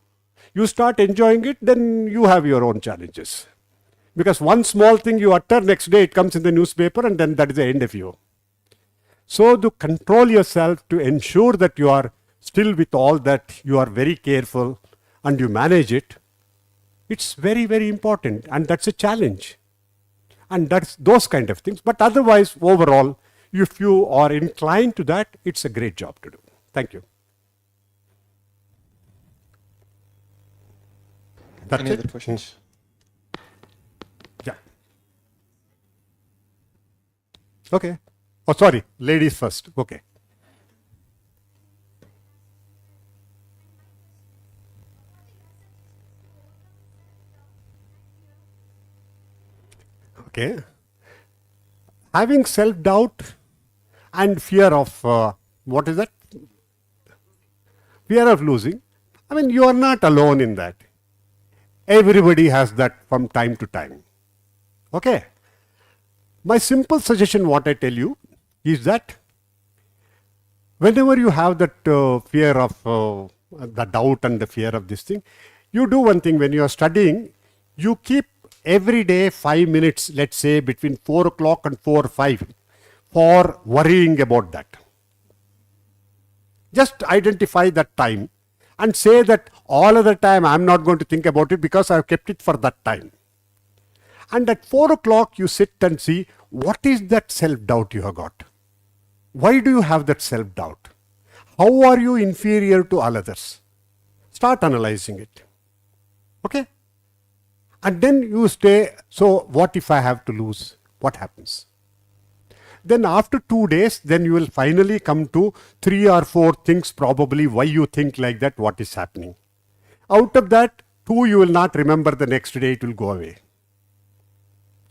Speaker 2: You start enjoying it, then you have your own challenges. Because one small thing you utter, next day it comes in the newspaper and then that is the end of you. So to control yourself, to ensure that you are still with all that, you are very careful and you manage it, it's very, very important, and that's a challenge. And that's those kind of things. But otherwise, overall, if you are inclined to that, it's a great job to do. Thank you. That's
Speaker 1: Any
Speaker 2: it?
Speaker 1: other questions?
Speaker 2: Yeah. Okay. Oh, sorry. Ladies first. Okay. Okay. Having self-doubt and fear of, what is that? Fear of losing. I mean, you are not alone in that. Everybody has that from time to time. Okay. My simple suggestion, what I tell you, is that whenever you have that fear of the doubt and the fear of this thing, you do one thing. When you are studying, you keep every day 5 minutes, let's say between 4 o'clock and 4 or 5, for worrying about that. Just identify that time and say that all other time I'm not going to think about it because I've kept it for that time. And at 4 o'clock you sit and see what is that self-doubt you have got. Why do you have that self-doubt? How are you inferior to all others? Start analyzing it. Okay? And then you stay, so what if I have to lose? What happens? Then after 2 days, then you will finally come to 3 or 4 things probably why you think like that, what is happening. Out of that, 2 you will not remember, the next day it will go away.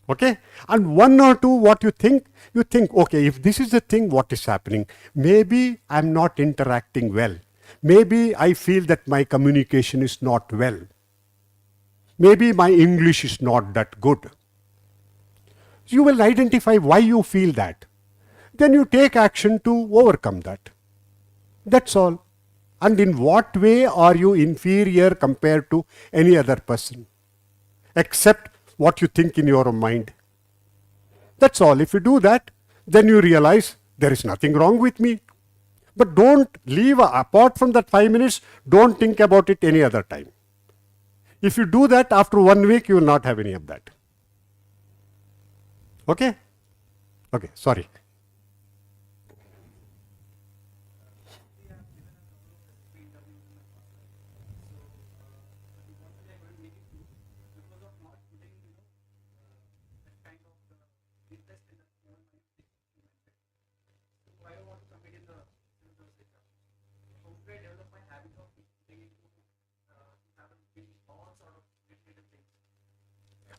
Speaker 2: Okay? And 1 or 2 what you think, okay, if this is the thing, what is happening? Maybe I'm not interacting well. Maybe I feel that my communication is not well. Maybe my English is not that good. You will identify why you feel that. Then you take action to overcome that. That's all. And in what way are you inferior compared to any other person? Except what you think in your mind. That's all. If you do that, then you realize there is nothing wrong with me. But don't leave, apart from that 5 minutes, don't think about it any other time. If you do that, after 1 week, you will not have any of that. Okay? Okay, sorry.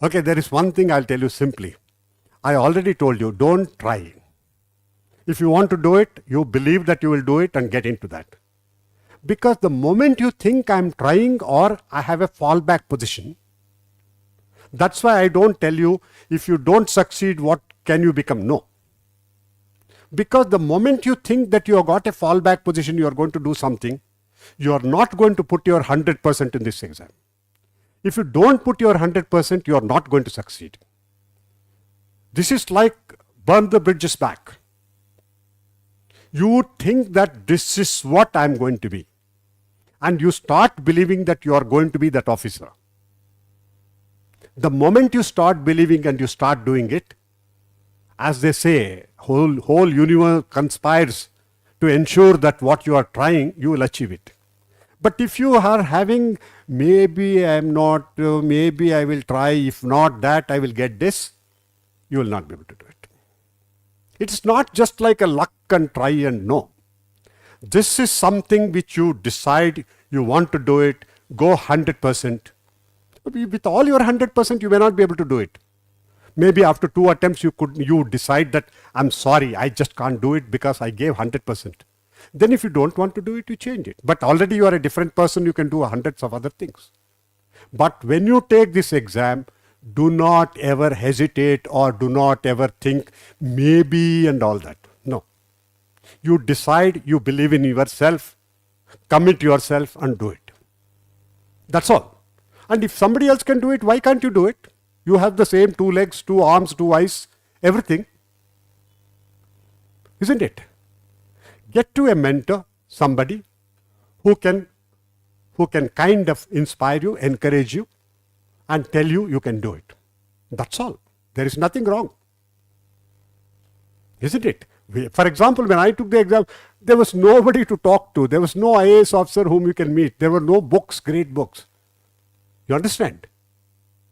Speaker 2: Okay, there is one thing I'll tell you simply. I already told you, don't try. If you want to do it, you believe that you will do it and get into that. Because the moment you think I'm trying or I have a fallback position, that's why I don't tell you if you don't succeed, what can you become? No. Because the moment you think that you have got a fallback position, you are going to do something, you are not going to put your 100% in this exam. If you don't put your 100%, you are not going to succeed. This is like burn the bridges back. You think that this is what I am going to be. And you start believing that you are going to be that officer. The moment you start believing and you start doing it, as they say, whole universe conspires to ensure that what you are trying, you will achieve it. But if you are having, maybe I am not, maybe I will try, if not that, I will get this, you will not be able to do it. It's not just like a luck and try and no. This is something which you decide you want to do it, go 100%. With all your 100%, you may not be able to do it. Maybe after 2 attempts, you decide that I'm sorry, I just can't do it because I gave 100%. Then if you don't want to do it, you change it. But already you are a different person, you can do hundreds of other things. But when you take this exam, do not ever hesitate or do not ever think maybe and all that. No. You decide, you believe in yourself, commit yourself and do it. That's all. And if somebody else can do it, why can't you do it? You have the same 2 legs, 2 arms, 2 eyes, everything. Isn't it? Get to a mentor, somebody who can kind of inspire you, encourage you, and tell you you can do it. That's all. There is nothing wrong. Isn't it? For example, when I took the exam, there was nobody to talk to. There was no IAS officer whom you can meet. There were no books, great books. You understand?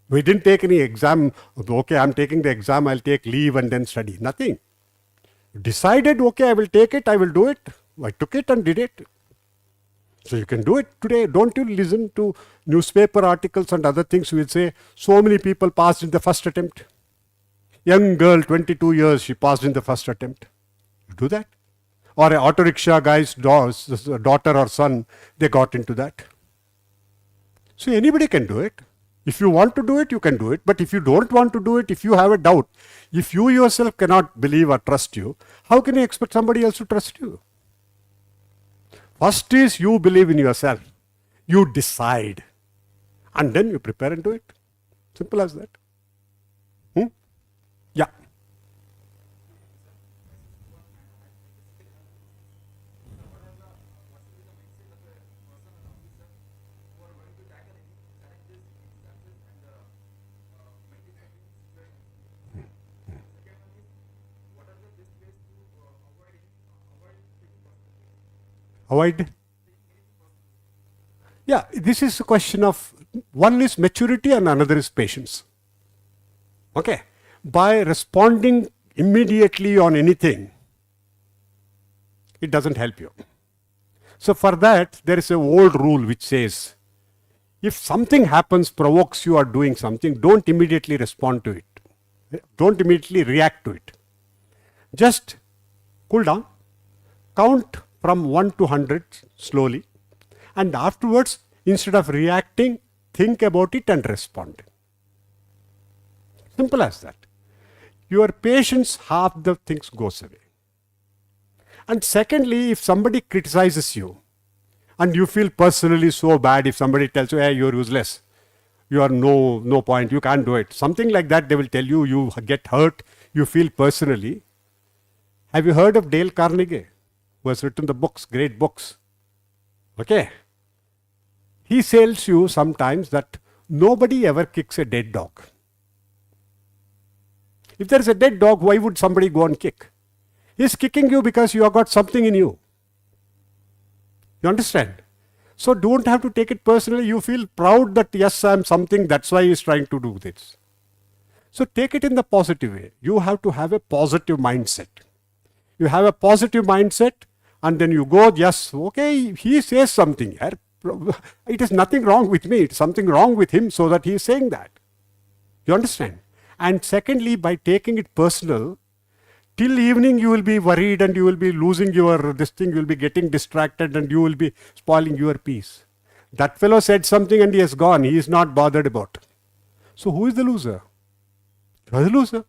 Speaker 2: We didn't take any exam. Okay, I'm taking the exam, I'll take leave and then study. Nothing. Decided, okay, I will take it, I will do it. I took it and did it. So you can do it today. Don't you listen to newspaper articles and other things which say so many people passed in the first attempt. Young girl, 22 years, she passed in the first attempt. You do that. Or a auto rickshaw guy's daughter or son, they got into that. So anybody can do it. If you want to do it, you can do it. But if you don't want to do it, if you have a doubt, if you yourself cannot believe or trust you, how can you expect somebody else to trust you? First is you believe in yourself. You decide. And then you prepare and do it. Simple as that. Yeah. Avoid? Yeah, this is a question of, one is maturity and another is patience. Okay. By responding immediately on anything, it doesn't help you. So for that, there is an old rule which says, if something happens, provokes you or doing something, don't immediately respond to it. Don't immediately react to it. Just cool down, count from 1 to 100 slowly, and afterwards, instead of reacting, think about it and respond. Simple as that. Your patience, half the things goes away. And secondly, if somebody criticizes you and you feel personally so bad, if somebody tells you, hey, you're useless, you are no point, you can't do it, something like that, they will tell you, you get hurt, you feel personally. Have you heard of Dale Carnegie, who has written the books, great books? Okay. He tells you sometimes that nobody ever kicks a dead dog. If there is a dead dog, why would somebody go and kick? He's kicking you because you have got something in you. You understand? So don't have to take it personally. You feel proud that yes, I am something, that's why he's trying to do this. So take it in the positive way. You have to have a positive mindset. You have a positive mindset and then you go, yes, okay, he says something here. It is nothing wrong with me. It's something wrong with him so that he is saying that. You understand? And secondly, by taking it personal, till evening you will be worried and you will be losing your this thing, you will be getting distracted and you will be spoiling your peace. That fellow said something and he has gone. He is not bothered about. So who is the loser? You are the loser.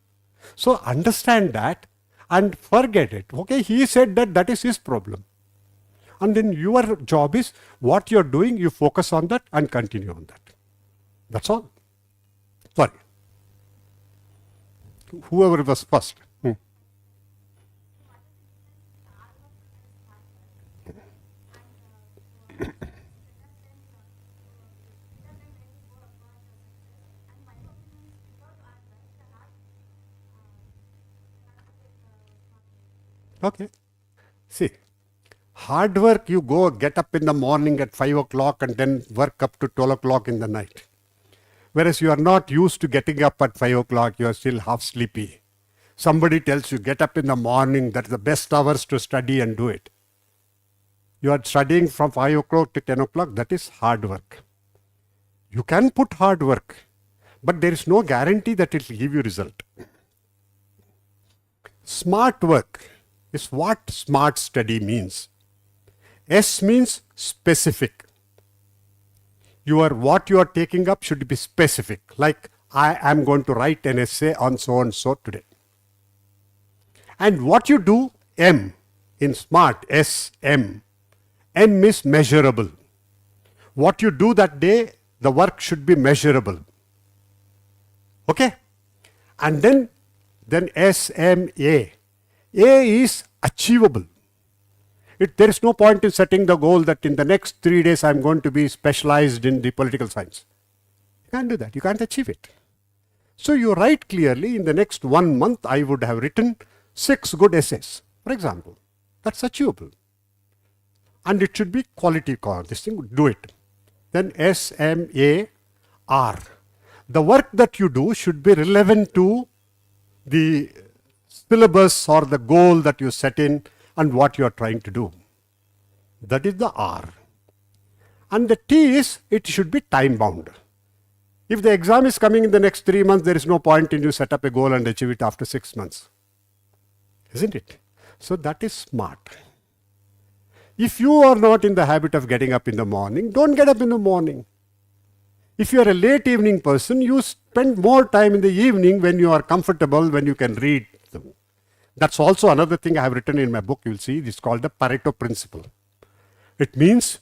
Speaker 2: So understand that and forget it. Okay, he said that, that is his problem. And then your job is what you're doing, you focus on that and continue on that. That's all. Sorry. Whoever was first. Okay. See, hard work, you go get up in the morning at 5 o'clock and then work up to 12 o'clock in the night. Whereas you are not used to getting up at 5 o'clock, you are still half sleepy. Somebody tells you, get up in the morning, that's the best hours to study and do it. You are studying from 5 o'clock to 10 o'clock, that is hard work. You can put hard work, but there is no guarantee that it will give you result. Smart work is what smart study means. S means specific. What you are taking up should be specific. Like, I am going to write an essay on so and so today. And what you do, M in smart, S, M. M is measurable. What you do that day, the work should be measurable. Okay? And then S, M, A. A is achievable. There is no point in setting the goal that in the next 3 days I am going to be specialized in the political science. You can't do that. You can't achieve it. So you write clearly, in the next 1 month I would have written 6 good essays, for example. That's achievable. And it should be quality core. This thing, do it. Then S, M, A, R. The work that you do should be relevant to the syllabus or the goal that you set in and what you are trying to do. That is the R. And the T is, it should be time bound. If the exam is coming in the next 3 months, there is no point in you set up a goal and achieve it after 6 months. Isn't it? So that is smart. If you are not in the habit of getting up in the morning, don't get up in the morning. If you are a late evening person, you spend more time in the evening when you are comfortable, when you can read them. That's also another thing I have written in my book. You will see it's called the Pareto principle. It means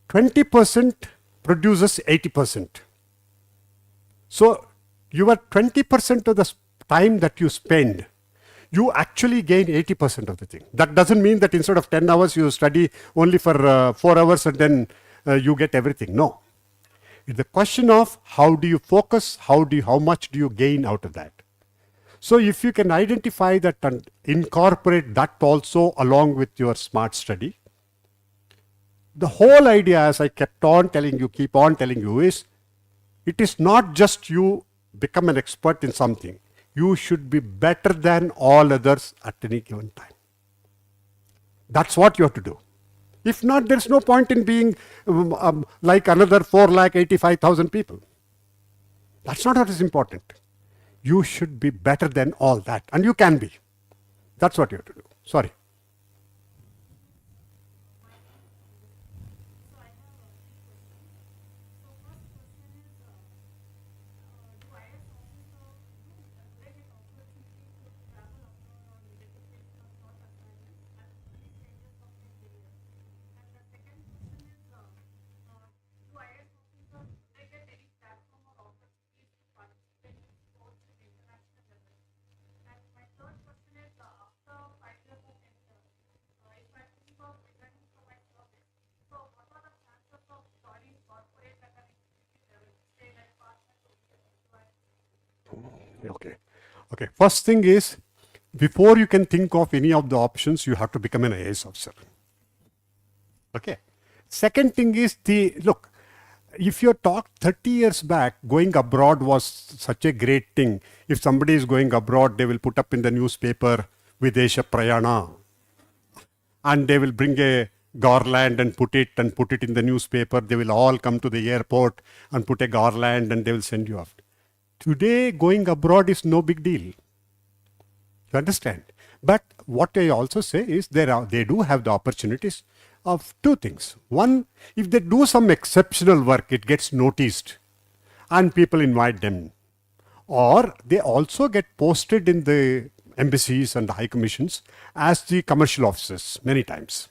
Speaker 2: 20% produces 80%. So your 20% of the time that you spend, you actually gain 80% of the thing. That doesn't mean that instead of 10 hours you study only for 4 hours and then you get everything. No. It's the question of how do you focus, how much do you gain out of that. So if you can identify that and incorporate that also along with your smart study, the whole idea, as I keep on telling you is, it is not just you become an expert in something. You should be better than all others at any given time. That's what you have to do. If not, there's no point in being like another 4,85,000 people. That's not what is important. You should be better than all that. And you can be. That's what you have to do. Sorry. Okay. First thing is, before you can think of any of the options, you have to become an IAS officer. Okay. Second thing is look, if you talk 30 years back, going abroad was such a great thing. If somebody is going abroad, they will put up in the newspaper, Videsha Prayana. And they will bring a garland and put it in the newspaper. They will all come to the airport and put a garland and they will send you off. Today, going abroad is no big deal. You understand? But what I also say is they do have the opportunities of two things. One, if they do some exceptional work, it gets noticed and people invite them. Or they also get posted in the embassies and the high commissions as the commercial officers many times.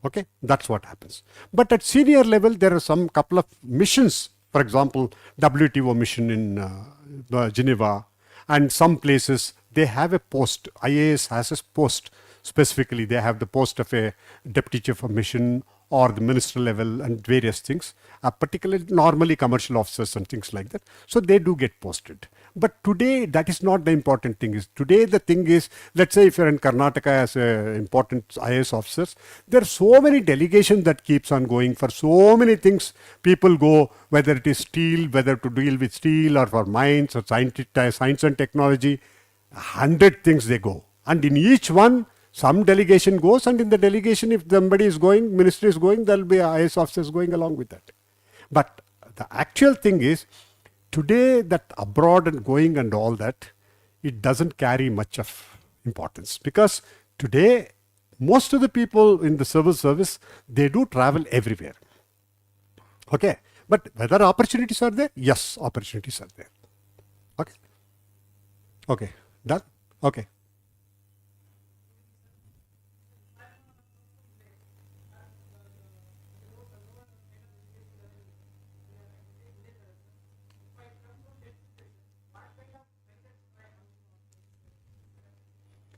Speaker 2: Okay, that's what happens. But at senior level, there are some couple of missions. For example, WTO mission in Geneva, and some places they have a post. IAS has a post specifically. They have the post of a deputy chief of mission or the minister level and various things, particularly normally commercial officers and things like that. So they do get posted. But today, that is not the important thing. Today, the thing is, let's say if you're in Karnataka as important IAS officers, there are so many delegations that keeps on going for so many things. People go, whether it is steel, whether to deal with steel or for mines or science and technology, 100 things they go. And in each one, some delegation goes, and in the delegation, if somebody is going, ministry is going, there will be IAS officers going along with that. But the actual thing is, today that abroad and going and all that, it doesn't carry much of importance. Because today, most of the people in the civil service, they do travel everywhere. Okay. But whether opportunities are there? Yes, opportunities are there. Okay. Okay. Done? Okay.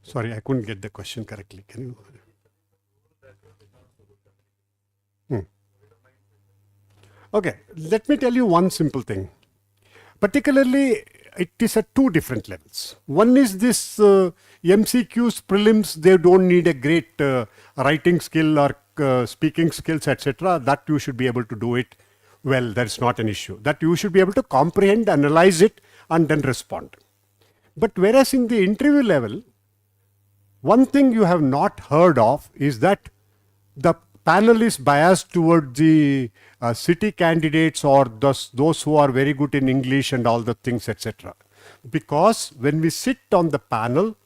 Speaker 2: Sorry, I couldn't get the question correctly. Can you? Okay, let me tell you one simple thing. Particularly, it is at two different levels. One is this MCQs, prelims, they don't need a great writing skill or speaking skills, etc. That you should be able to do it well. That's not an issue. That you should be able to comprehend, analyze it, and then respond. But whereas in the interview level, one thing you have not heard of is that the panel is biased toward the city candidates or those who are very good in English and all the things, etc. Because when we sit on the panel,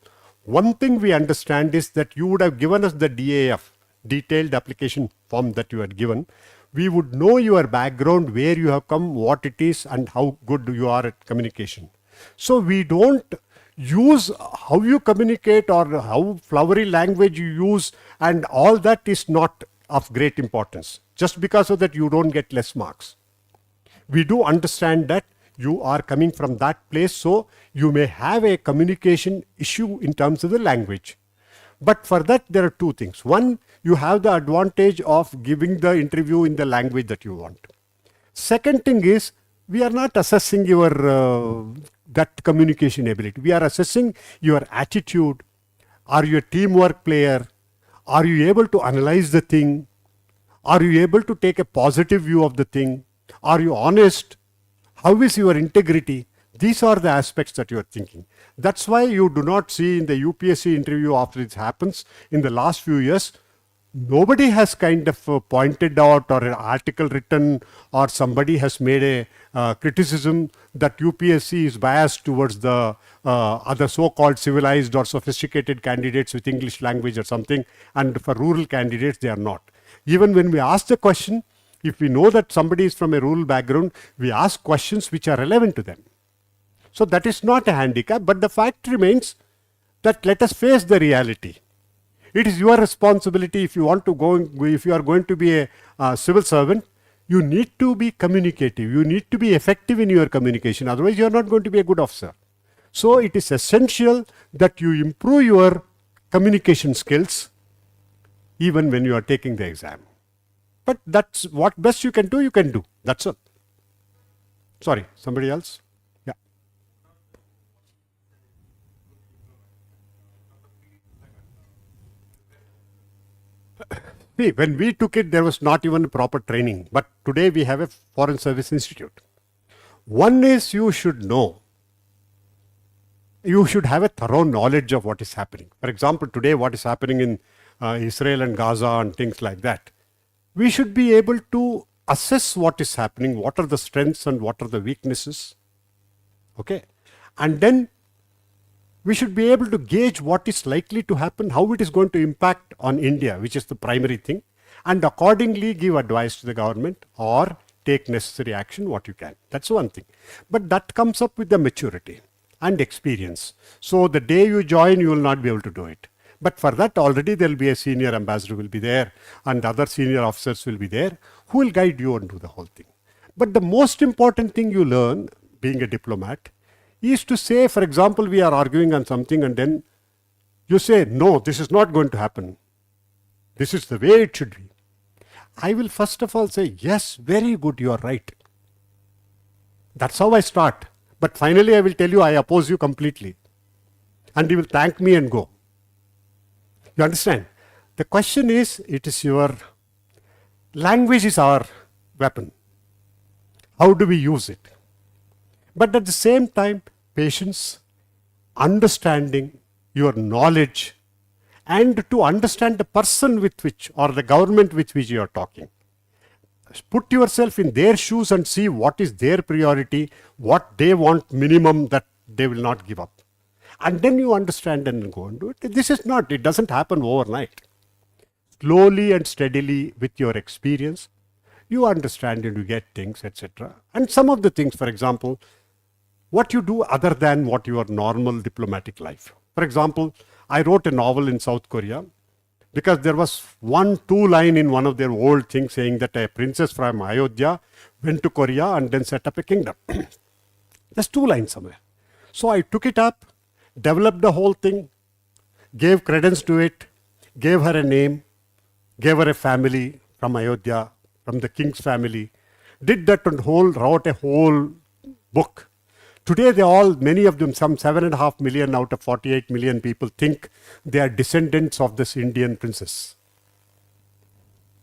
Speaker 2: one thing we understand is that you would have given us the DAF, detailed application form that you had given. We would know your background, where you have come, what it is, and how good you are at communication. So we don't use how you communicate or how flowery language you use, and all that is not of great importance. Just because of that, you don't get less marks. We do understand that you are coming from that place, so you may have a communication issue in terms of the language. But for that, there are two things. One, you have the advantage of giving the interview in the language that you want. Second thing is, we are not assessing your that communication ability. We are assessing your attitude. Are you a teamwork player? Are you able to analyze the thing? Are you able to take a positive view of the thing? Are you honest? How is your integrity? These are the aspects that you are thinking. That's why you do not see in the UPSC interview after it happens in the last few years, nobody has kind of pointed out or an article written or somebody has made a criticism that UPSC is biased towards the other so-called civilized or sophisticated candidates with English language or something, and for rural candidates they are not. Even when we ask the question, if we know that somebody is from a rural background, we ask questions which are relevant to them. So that is not a handicap, but the fact remains that let us face the reality. It is your responsibility if you want to go, if you are going to be a civil servant, you need to be communicative. You need to be effective in your communication. Otherwise, you are not going to be a good officer. So it is essential that you improve your communication skills even when you are taking the exam. But that's what best you can do, you can do. That's all. Sorry, somebody else? Yeah. See, when we took it, there was not even proper training. But today we have a Foreign Service Institute. One is you should know. You should have a thorough knowledge of what is happening. For example, today what is happening in Israel and Gaza and things like that. We should be able to assess what is happening, what are the strengths and what are the weaknesses. Okay. And then we should be able to gauge what is likely to happen, how it is going to impact on India, which is the primary thing, and accordingly give advice to the government or take necessary action what you can. That's one thing. But that comes up with the maturity and experience. So the day you join, you will not be able to do it. But for that, already there will be a senior ambassador will be there and other senior officers will be there who will guide you and do the whole thing. But the most important thing you learn being a diplomat is to say, for example, we are arguing on something and then you say, no, this is not going to happen. This is the way it should be. I will first of all say, yes, very good, you are right. That's how I start. But finally, I will tell you, I oppose you completely. And you will thank me and go. You understand? The question is, it is your language is our weapon. How do we use it? But at the same time, patience, understanding your knowledge, and to understand the person with which or the government with which you are talking. Put yourself in their shoes and see what is their priority, what they want minimum that they will not give up. And then you understand and go and do it. This is not, it doesn't happen overnight. Slowly and steadily with your experience, you understand and you get things, etc. And some of the things, for example, what you do other than what your normal diplomatic life. For example, I wrote a novel in South Korea because there was 1-2 line in one of their old things saying that a princess from Ayodhya went to Korea and then set up a kingdom. There's 2 lines somewhere. So I took it up, developed the whole thing, gave credence to it, gave her a name, gave her a family from Ayodhya, from the king's family, did that and wrote a whole book. Today many of them, some 7.5 million out of 48 million people think they are descendants of this Indian princess.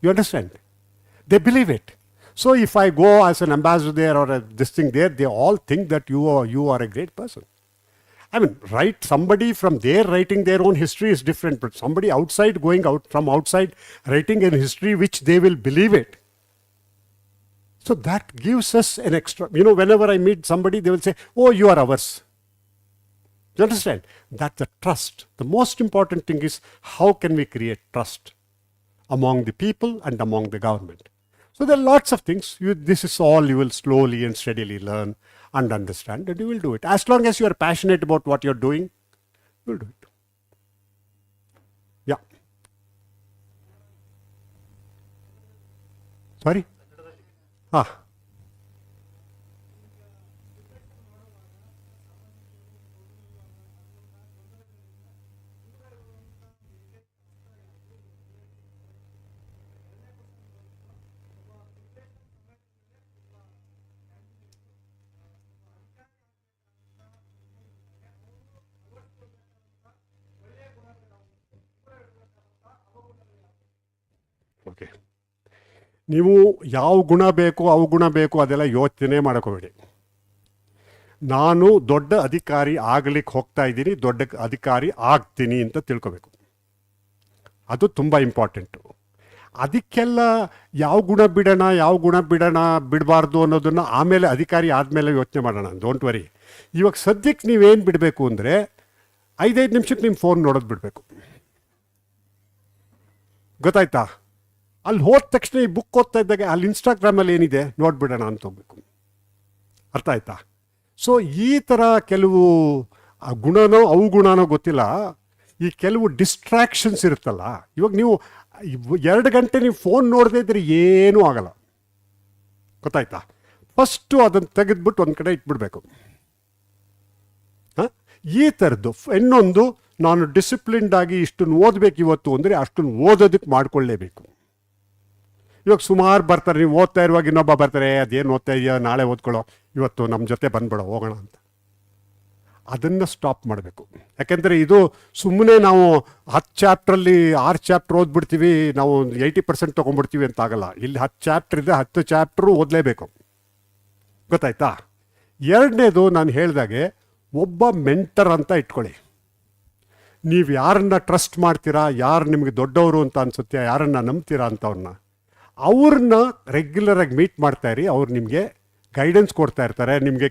Speaker 2: You understand? They believe it. So if I go as an ambassador there or this thing there, they all think that you are a great person. I mean, somebody from there writing their own history is different, but somebody outside from outside writing a history which they will believe it. So that gives us an extra, whenever I meet somebody, they will say, oh, you are ours. You understand? That's the trust. The most important thing is how can we create trust among the people and among the government. So there are lots of things. This is all you will slowly and steadily learn and understand, and you will do it. As long as you are passionate about what you're doing, you will do it. Yeah. Sorry? Okay, ನೀವು ಯಾವ ಗುಣ ಬೇಕು ಅವು ಗುಣ ಬೇಕು ಅದೆಲ್ಲ ಯೋಚನೆ ಮಾಡ್ಕೋಬೇಡಿ. ನಾನು ದೊಡ್ಡ ಅಧಿಕಾರಿ ಆಗಲಿಕ್ಕೆ ಹೋಗ್ತಾ ಇದ್ದೀನಿ, ದೊಡ್ಡ ಅಧಿಕಾರಿ ಆಗ್ತೀನಿ ಅಂತ ತಿಳ್ಕೊಬೇಕು. ಅದು ತುಂಬ ಇಂಪಾರ್ಟೆಂಟು. ಅದಕ್ಕೆಲ್ಲ ಯಾವ ಗುಣ ಬಿಡಬಾರ್ದು ಅನ್ನೋದನ್ನು ಆಮೇಲೆ ಅಧಿಕಾರಿ ಆದಮೇಲೆ ಯೋಚನೆ ಮಾಡೋಣ. Don't worry. ಇವಾಗ ಸದ್ಯಕ್ಕೆ ನೀವೇನು ಬಿಡಬೇಕು ಅಂದರೆ 5 ನಿಮಿಷಕ್ಕೆ ನಿಮ್ಮ ಫೋನ್ ನೋಡೋದು ಬಿಡಬೇಕು. ಗೊತ್ತಾಯ್ತಾ? ಅಲ್ಲಿ ಹೋದ ತಕ್ಷಣ ಈ ಬುಕ್ ಓದ್ತಾ ಇದ್ದಾಗ ಅಲ್ಲಿ ಇನ್ಸ್ಟಾಗ್ರಾಮಲ್ಲಿ ಏನಿದೆ ನೋಡ್ಬಿಡೋಣ ಅಂತ ಹೋಗ್ಬೇಕು. ಅರ್ಥ ಆಯ್ತಾ? ಸೊ ಈ ಥರ ಕೆಲವು ಗುಣನೋ ಅವಗುಣನೋ ಗೊತ್ತಿಲ್ಲ, ಈ ಕೆಲವು ಡಿಸ್ಟ್ರಾಕ್ಷನ್ಸ್ ಇರುತ್ತಲ್ಲ. ಇವಾಗ ನೀವು 2 ಗಂಟೆ ನೀವು ಫೋನ್ ನೋಡದೇ ಇದ್ರೆ ಏನೂ ಆಗಲ್ಲ. ಗೊತ್ತಾಯ್ತಾ? ಫಸ್ಟು ಅದನ್ನು ತೆಗೆದ್ಬಿಟ್ಟು ಒಂದು ಕಡೆ ಇಟ್ಬಿಡ್ಬೇಕು. ಈ ಥರದ್ದು. ಇನ್ನೊಂದು, ನಾನು ಡಿಸಿಪ್ಲಿನ್ಡ್ ಆಗಿ ಇಷ್ಟನ್ನು ಓದಬೇಕು ಇವತ್ತು ಅಂದರೆ ಅಷ್ಟನ್ನು ಓದೋದಕ್ಕೆ ಮಾಡಿಕೊಳ್ಳೇಬೇಕು. ಇವಾಗ ಸುಮಾರು ಬರ್ತಾರೆ, ನೀವು ಓದ್ತಾ ಇರುವಾಗ ಇನ್ನೊಬ್ಬ ಬರ್ತಾರೆ, ಅದೇನು ಓದ್ತಾ ಇದೆಯಾ, ನಾಳೆ ಓದ್ಕೊಳ್ಳೋ, ಇವತ್ತು ನಮ್ಮ ಜೊತೆ ಬಂದ್ಬಿಡೋ, ಹೋಗೋಣ ಅಂತ. ಅದನ್ನು ಸ್ಟಾಪ್ ಮಾಡಬೇಕು. ಯಾಕೆಂದರೆ ಇದು ಸುಮ್ಮನೆ ನಾವು 10 ಚಾಪ್ಟ್ರಲ್ಲಿ 6 ಚಾಪ್ಟ್ರ್ ಓದ್ಬಿಡ್ತೀವಿ, ನಾವು 80% ತೊಗೊಂಡ್ಬಿಡ್ತೀವಿ ಅಂತ ಆಗಲ್ಲ. ಇಲ್ಲಿ 10 ಚಾಪ್ಟ್ರ್ ಇದೆ, 10 ಚಾಪ್ಟ್ರು ಓದಲೇಬೇಕು. ಗೊತ್ತಾಯ್ತಾ? ಎರಡನೇದು, ನಾನು ಹೇಳಿದಾಗೆ ಒಬ್ಬ ಮೆಂಟರ್ ಅಂತ ಇಟ್ಕೊಳ್ಳಿ. ನೀವು ಯಾರನ್ನ ಟ್ರಸ್ಟ್ ಮಾಡ್ತೀರಾ, ಯಾರು ನಿಮಗೆ ದೊಡ್ಡವರು ಅಂತ ಅನಿಸುತ್ತೆ, ಯಾರನ್ನ ನಂಬ್ತೀರಾ ಅಂತವ್ರನ್ನ, ಅವ್ರನ್ನ ರೆಗ್ಯುಲರಾಗಿ ಮೀಟ್ ಮಾಡ್ತಾಯಿರಿ. ಅವ್ರು ನಿಮಗೆ ಗೈಡೆನ್ಸ್ ಕೊಡ್ತಾ ಇರ್ತಾರೆ ನಿಮಗೆ.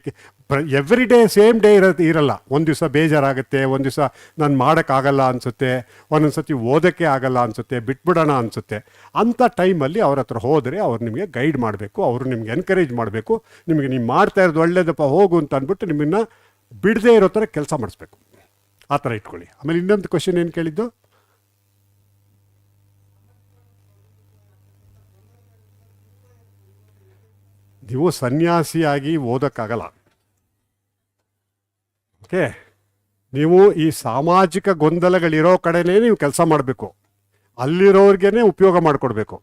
Speaker 2: ಎವ್ರಿ ಡೇ ಸೇಮ್ ಡೇ ಇರಲ್ಲ. ಒಂದು ದಿವಸ ಬೇಜಾರಾಗುತ್ತೆ, ಒಂದು ದಿವಸ ನಾನು ಮಾಡೋಕ್ಕಾಗಲ್ಲ ಅನಿಸುತ್ತೆ, ಒಂದೊಂದು ಸತಿ ಓದೋಕ್ಕೆ ಆಗಲ್ಲ ಅನಿಸುತ್ತೆ, ಬಿಟ್ಬಿಡೋಣ ಅನಿಸುತ್ತೆ. ಅಂಥ ಟೈಮಲ್ಲಿ ಅವ್ರ ಹತ್ರ ಹೋದರೆ ಅವ್ರು ನಿಮಗೆ ಗೈಡ್ ಮಾಡಬೇಕು, ಅವರು ನಿಮ್ಗೆ ಎನ್ಕರೇಜ್ ಮಾಡಬೇಕು. ನಿಮಗೆ ನೀವು ಮಾಡ್ತಾ ಇರೋದು ಒಳ್ಳೇದಪ್ಪ ಹೋಗು ಅಂತ ಅಂದ್ಬಿಟ್ಟು ನಿಮ್ಮನ್ನು ಬಿಡದೇ ಇರೋ ಥರ ಕೆಲಸ ಮಾಡಿಸ್ಬೇಕು. ಆ ಥರ ಇಟ್ಕೊಳ್ಳಿ. ಆಮೇಲೆ ಇನ್ನೊಂದು ಕ್ವಶನ್ ಏನು ಕೇಳಿದ್ದು? ನೀವು ಸನ್ಯಾಸಿಯಾಗಿ ಓದೋಕ್ಕಾಗಲ್ಲ. ಓಕೆ, ನೀವು ಈ ಸಾಮಾಜಿಕ ಗೊಂದಲಗಳಿರೋ ಕಡೆನೇ ನೀವು ಕೆಲಸ ಮಾಡಬೇಕು, ಅಲ್ಲಿರೋರ್ಗೇ ಉಪಯೋಗ ಮಾಡಿಕೊಡ್ಬೇಕು.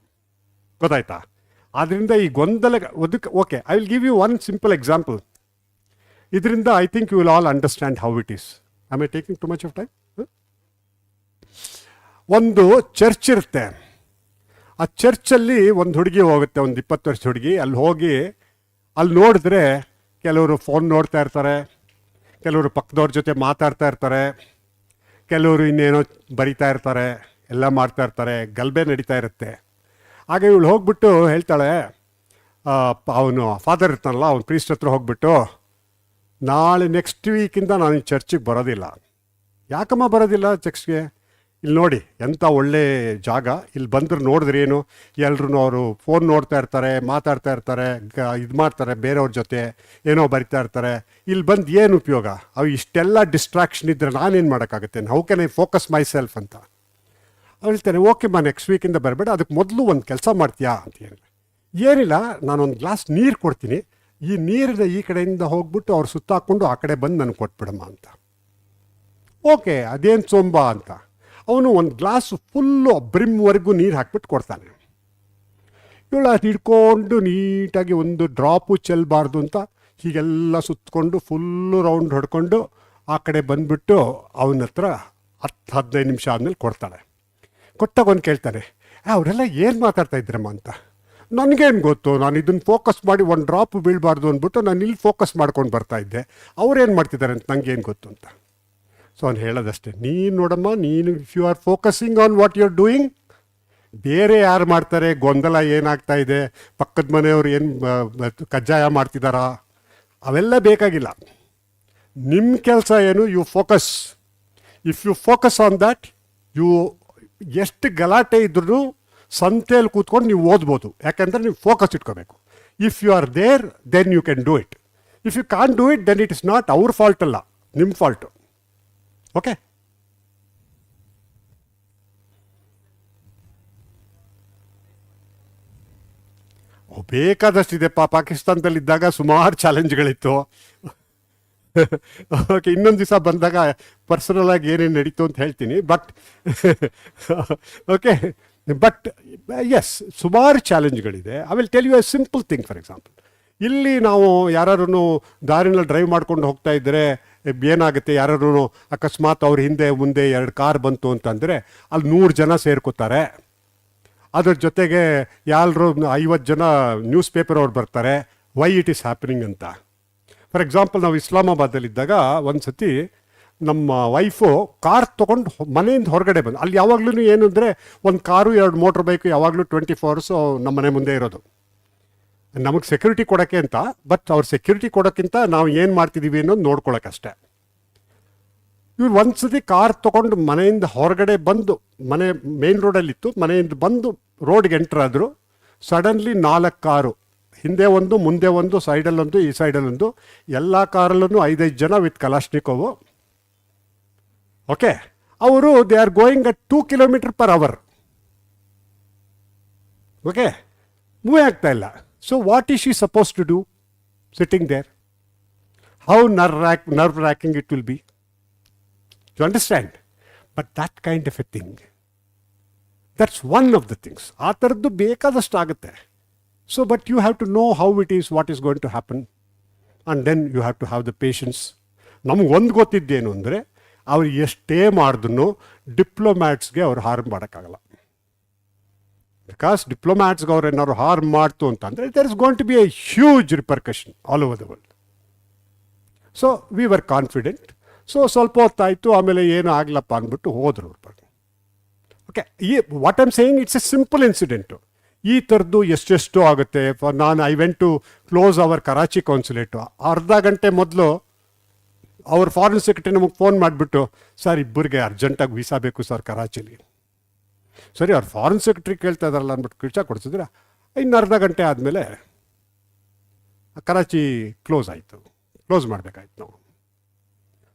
Speaker 2: ಗೊತ್ತಾಯ್ತಾ? ಆದ್ದರಿಂದ ಈ ಗೊಂದಲ ಅದಕ್ಕೆ okay, I will give you one simple example. ಇದರಿಂದ I think you will all understand how it is. I my taking too much of time? ಒಂದು ಚರ್ಚ್ ಇರುತ್ತೆ. ಆ ಚರ್ಚಲ್ಲಿ ಒಂದು ಹುಡುಗಿ ಹೋಗುತ್ತೆ, ಒಂದು 20 ವರ್ಷ ಹುಡುಗಿ. ಅಲ್ಲಿ ಹೋಗಿ ಅಲ್ಲಿ ನೋಡಿದ್ರೆ ಕೆಲವರು ಫೋನ್ ನೋಡ್ತಾ ಇರ್ತಾರೆ, ಕೆಲವರು ಪಕ್ಕದವ್ರ ಜೊತೆ ಮಾತಾಡ್ತಾ ಇರ್ತಾರೆ, ಕೆಲವರು ಇನ್ನೇನೋ ಬರಿತಾ ಇರ್ತಾರೆ, ಎಲ್ಲ ಮಾಡ್ತಾ ಇರ್ತಾರೆ, ಗಲಭೆ ನಡೀತಾ ಇರುತ್ತೆ. ಆಗ ಇವಳು ಹೋಗ್ಬಿಟ್ಟು ಹೇಳ್ತಾಳೆ, ಅವನು ಫಾದರ್ ಇರ್ತಾನಲ್ಲ, ಅವ್ನು ಪ್ರೀಸ್ಟ್ ಹತ್ರ ಹೋಗ್ಬಿಟ್ಟು, ನಾಳೆ ನೆಕ್ಸ್ಟ್ ವೀಕಿಂದ ನಾನು ಈ ಚರ್ಚಿಗೆ ಬರೋದಿಲ್ಲ. ಯಾಕಮ್ಮ ಬರೋದಿಲ್ಲ ಚರ್ಚ್ಗೆ? ಇಲ್ಲಿ ನೋಡಿ ಎಂಥ ಒಳ್ಳೆ ಜಾಗ, ಇಲ್ಲಿ ಬಂದ್ರೆ ನೋಡಿದ್ರೆ ಏನು, ಎಲ್ರೂ ಅವರು ಫೋನ್ ನೋಡ್ತಾ ಇರ್ತಾರೆ, ಮಾತಾಡ್ತಾ ಇರ್ತಾರೆ, ಇದು ಮಾಡ್ತಾರೆ, ಬೇರೆಯವ್ರ ಜೊತೆ ಏನೋ ಬರಿತಾ ಇರ್ತಾರೆ. ಇಲ್ಲಿ ಬಂದು ಏನು ಉಪಯೋಗ? ಅವು ಇಷ್ಟೆಲ್ಲ ಡಿಸ್ಟ್ರಾಕ್ಷನ್ ಇದ್ದರೆ ನಾನೇನು ಮಾಡೋಕ್ಕಾಗುತ್ತೆ? How can I focus my self ಅಂತ ಹೇಳ್ತೇನೆ. ಓಕೆಮ್ಮ ನೆಕ್ಸ್ಟ್ ವೀಕಿಂದ ಬರಬೇಡ, ಅದಕ್ಕೆ ಮೊದಲು ಒಂದು ಕೆಲಸ ಮಾಡ್ತೀಯಾ ಅಂತ ಹೇಳಿ. ಏನಿಲ್ಲ, ನಾನೊಂದು ಗ್ಲಾಸ್ ನೀರು ಕೊಡ್ತೀನಿ, ಈ ನೀರಿನ ಈ ಕಡೆಯಿಂದ ಹೋಗ್ಬಿಟ್ಟು ಅವ್ರು ಸುತ್ತಾಕೊಂಡು ಆ ಕಡೆ ಬಂದು ನನಗೆ ಕೊಟ್ಬಿಡಮ್ಮ ಅಂತ. ಓಕೆ, ಅದೇನು ಸೊಂಬ ಅಂತ ಅವನು ಒಂದು ಗ್ಲಾಸ್ ಫುಲ್ಲು ಬ್ರಿಮ್ವರೆಗೂ ನೀರು ಹಾಕ್ಬಿಟ್ಟು ಕೊಡ್ತಾನೆ. ಇವಳು ಅದು ಹಿಡ್ಕೊಂಡು ನೀಟಾಗಿ ಒಂದು ಡ್ರಾಪು ಚೆಲ್ಲಬಾರ್ದು ಅಂತ ಹೀಗೆಲ್ಲ ಸುತ್ತಕೊಂಡು ಫುಲ್ಲು ರೌಂಡ್ ಹೊಡ್ಕೊಂಡು ಆ ಕಡೆ ಬಂದುಬಿಟ್ಟು ಅವನ ಹತ್ರ 10-15 ನಿಮಿಷ ಆದಮೇಲೆ ಕೊಡ್ತಾಳೆ. ಕೊಟ್ಟಾಗ ಒಂದು ಕೇಳ್ತಾನೆ, ಅವರೆಲ್ಲ ಏನು ಮಾತಾಡ್ತಾ ಇದ್ರಮ್ಮ ಅಂತ. ನನಗೇನು ಗೊತ್ತು, ನಾನು ಇದನ್ನು ಫೋಕಸ್ ಮಾಡಿ ಒಂದು ಡ್ರಾಪ್ ಬೀಳಬಾರ್ದು ಅಂದ್ಬಿಟ್ಟು ನಾನು ಇಲ್ಲಿ ಫೋಕಸ್ ಮಾಡ್ಕೊಂಡು ಬರ್ತಾಯಿದ್ದೆ, ಅವ್ರೇನು ಮಾಡ್ತಿದ್ದಾರೆ ಅಂತ ನನಗೇನು ಗೊತ್ತು ಅಂತ. ಸೊ ಅವ್ನು ಹೇಳೋದಷ್ಟೇ, ನೀನು ನೋಡಮ್ಮ, ನೀನು if you are focusing on what you are doing, ಬೇರೆ ಯಾರು ಮಾಡ್ತಾರೆ, ಗೊಂದಲ ಏನಾಗ್ತಾ ಇದೆ, ಪಕ್ಕದ ಮನೆಯವ್ರು ಏನು ಕಜ್ಜಾಯ ಮಾಡ್ತಿದ್ದಾರಾ, ಅವೆಲ್ಲ ಬೇಕಾಗಿಲ್ಲ. ನಿಮ್ಮ ಕೆಲಸ ಏನು, you focus. If you focus on that, you ಎಷ್ಟು ಗಲಾಟೆ ಇದ್ರೂ ಸಂತೆಯಲ್ಲಿ ಕೂತ್ಕೊಂಡು ನೀವು ಓದ್ಬೋದು. ಯಾಕಂದರೆ ನೀವು ಫೋಕಸ್ ಇಟ್ಕೋಬೇಕು. If you are there, then you can do it. If you can't do it, then it is not ಅವ್ರ ಫಾಲ್ಟ್ ಅಲ್ಲ, ನಿಮ್ಮ ಫಾಲ್ಟು. ಓಕೆ, ಬೇಕಾದಷ್ಟಿದೆಪ್ಪ. ಪಾಕಿಸ್ತಾನದಲ್ಲಿದ್ದಾಗ ಸುಮಾರು ಚಾಲೆಂಜ್ಗಳಿತ್ತು. ಓಕೆ, ಇನ್ನೊಂದು ದಿವಸ ಬಂದಾಗ ಪರ್ಸನಲ್ ಆಗಿ ಏನೇನು ನಡೀತು ಅಂತ ಹೇಳ್ತೀನಿ. ಬಟ್ ಓಕೆ, ಬಟ್ ಎಸ್, ಸುಮಾರು ಚಾಲೆಂಜ್ಗಳಿದೆ. I will tell you a simple thing. For example, ಇಲ್ಲಿ ನಾವು ಯಾರು ದಾರಿನಲ್ಲಿ ಡ್ರೈವ್ ಮಾಡ್ಕೊಂಡು ಹೋಗ್ತಾ ಇದ್ದರೆ ಏನಾಗುತ್ತೆ, ಯಾರು ಅಕಸ್ಮಾತ್ ಅವ್ರ ಹಿಂದೆ ಮುಂದೆ 2 ಕಾರ್ ಬಂತು ಅಂತಂದರೆ ಅಲ್ಲಿ 100 ಜನ ಸೇರ್ಕೋತಾರೆ. ಅದ್ರ ಜೊತೆಗೆ ಯಾರು 50 ಜನ ನ್ಯೂಸ್ ಪೇಪರ್ ಅವ್ರು ಬರ್ತಾರೆ, ವೈ ಇಟ್ ಈಸ್ ಹ್ಯಾಪನಿಂಗ್ ಅಂತ. ಫಾರ್ ಎಕ್ಸಾಂಪಲ್, ನಾವು ಇಸ್ಲಾಮಾಬಾದಲ್ಲಿದ್ದಾಗ ಒಂದು ಸತಿ ನಮ್ಮ ವೈಫು ಕಾರ್ ತೊಗೊಂಡು ಮನೆಯಿಂದ ಹೊರಗಡೆ ಬಂದು, ಅಲ್ಲಿ ಯಾವಾಗಲೂ ಏನು ಅಂದರೆ ಒಂದು ಕಾರು 2 ಮೋಟ್ರ್ ಬೈಕು ಯಾವಾಗಲೂ 24 hours ನಮ್ಮ ಮನೆ ಮುಂದೆ ಇರೋದು. ನಮಗೆ ಸೆಕ್ಯೂರಿಟಿ ಕೊಡೋಕ್ಕೆ ಅಂತ. ಬಟ್ ಅವ್ರು ಸೆಕ್ಯೂರಿಟಿ ಕೊಡೋಕ್ಕಿಂತ ನಾವು ಏನು ಮಾಡ್ತಿದ್ದೀವಿ ಅನ್ನೋದು ನೋಡ್ಕೊಳ್ಳೋಕ್ಕಷ್ಟೇ. ಇವ್ರು ಒಂದು ಸತಿ ಕಾರ್ ತೊಗೊಂಡು ಮನೆಯಿಂದ ಹೊರಗಡೆ ಬಂದು, ಮನೆ ಮೇನ್ ರೋಡಲ್ಲಿತ್ತು, ಮನೆಯಿಂದ ಬಂದು ರೋಡ್ಗೆ ಎಂಟ್ರ್ ಆದರು. ಸಡನ್ಲಿ 4 ಕಾರು, ಹಿಂದೆ ಒಂದು, ಮುಂದೆ ಒಂದು, ಸೈಡಲ್ಲೊಂದು, ಈ ಸೈಡಲ್ಲೊಂದು, ಎಲ್ಲ ಕಾರಲ್ಲೂ 5-5 ಜನ ವಿತ್ ಕಲಾಶ್ನಿಕೋವು. ಓಕೆ, ಅವರು they are going at 2 km/h. Okay, move ಆಗ್ತಾ ಇಲ್ಲ. So what is she supposed to do sitting there? How nerve-wracking it will be. You understand? But that kind of a thing, that's one of the things. ಆ ಥರದ್ದು ಬೇಕಾದಷ್ಟು ಆಗುತ್ತೆ. So but you have to know how it is, what is going to happen, and then you have to have the patience. ನಮ್ಗೆ ಒಂದು ಗೊತ್ತಿದ್ದೇನು ಅಂದರೆ, ಅವ್ರು ಎಷ್ಟೇ ಮಾಡಿದ್ರು ಡಿಪ್ಲೊಮ್ಯಾಟ್ಸ್ಗೆ ಅವ್ರು ಹಾರ್ಮ್ ಮಾಡೋಕ್ಕಾಗಲ್ಲ. ಬಿಕಾಸ್ ಡಿಪ್ಲೊಮ್ಯಾಟ್ಸ್ಗೆ ಅವ್ರು ಏನಾದ್ರು ಹಾರ್ಮ್ ಮಾಡ್ತು ಅಂತಂದರೆ there is going to be a huge repercussion all over the world. So we were confident. So ಸ್ವಲ್ಪ ಹೊತ್ತಾಯಿತು, ಆಮೇಲೆ ಏನು ಆಗಲಪ್ಪ ಅಂದ್ಬಿಟ್ಟು ಹೋದರು ಅವ್ರು. Okay, what I'm saying, it's a simple incident. ಈ ಥರದ್ದು ಎಷ್ಟೆಷ್ಟು ಆಗುತ್ತೆ. ನಾನು I went to close our Karachi consulate. ಅರ್ಧ ಗಂಟೆ ಮೊದಲು ಅವ್ರ ಫಾರಿನ್ ಸೆಕ್ರೆಟರಿ ನಮಗೆ ಫೋನ್ ಮಾಡಿಬಿಟ್ಟು, ಸರ್ ಇಬ್ಬರಿಗೆ ಅರ್ಜೆಂಟಾಗಿ ವೀಸಾ ಬೇಕು ಸರ್ ಕರಾಚಿಲಿ. ಸರಿ, ಅವ್ರು ಫಾರಿನ್ ಸೆಕ್ರೆಟ್ರಿ ಕೇಳ್ತಾ ಇದಾರಲ್ಲ ಅಂದ್ಬಿಟ್ಟು ವೀಸಾ ಕೊಡ್ಸಿದ್ರೆ ಇನ್ನು ಅರ್ಧ ಗಂಟೆ ಆದಮೇಲೆ ಕರಾಚಿ ಕ್ಲೋಸ್ ಆಯಿತು, ಕ್ಲೋಸ್ ಮಾಡಬೇಕಾಯ್ತು ನಾವು.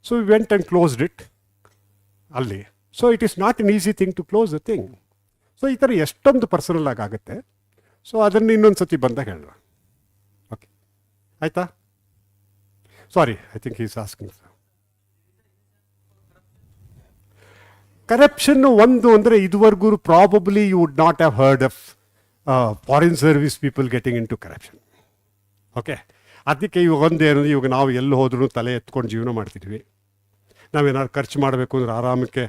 Speaker 2: So we went and closed it ಅಲ್ಲಿ. So it is not an easy thing to close the thing. So ಈ ಥರ ಎಷ್ಟೊಂದು ಪರ್ಸನಲ್ ಆಗುತ್ತೆ. ಸೊ ಅದನ್ನು ಇನ್ನೊಂದು ಸತಿ ಬಂದಾಗ ಹೇಳೋಣ. ಓಕೆ, ಆಯಿತಾ? Sorry, I think is asking. Corruption ಒಂದು ಅಂದರೆ ಇದುವರೆಗೂ probably you would not have heard of foreign service people getting into corruption. Okay, ಅದಕ್ಕೆ ಇವಾಗ ಒಂದೇನು, ಇವಾಗ ನಾವು ಎಲ್ಲಿ ಹೋದ್ರೂ ತಲೆ ಎತ್ಕೊಂಡು ಜೀವನ ಮಾಡ್ತಿದ್ವಿ. ನಾವೇನಾದ್ರು ಖರ್ಚು ಮಾಡಬೇಕು ಅಂದ್ರೆ ಆರಾಮಕ್ಕೆ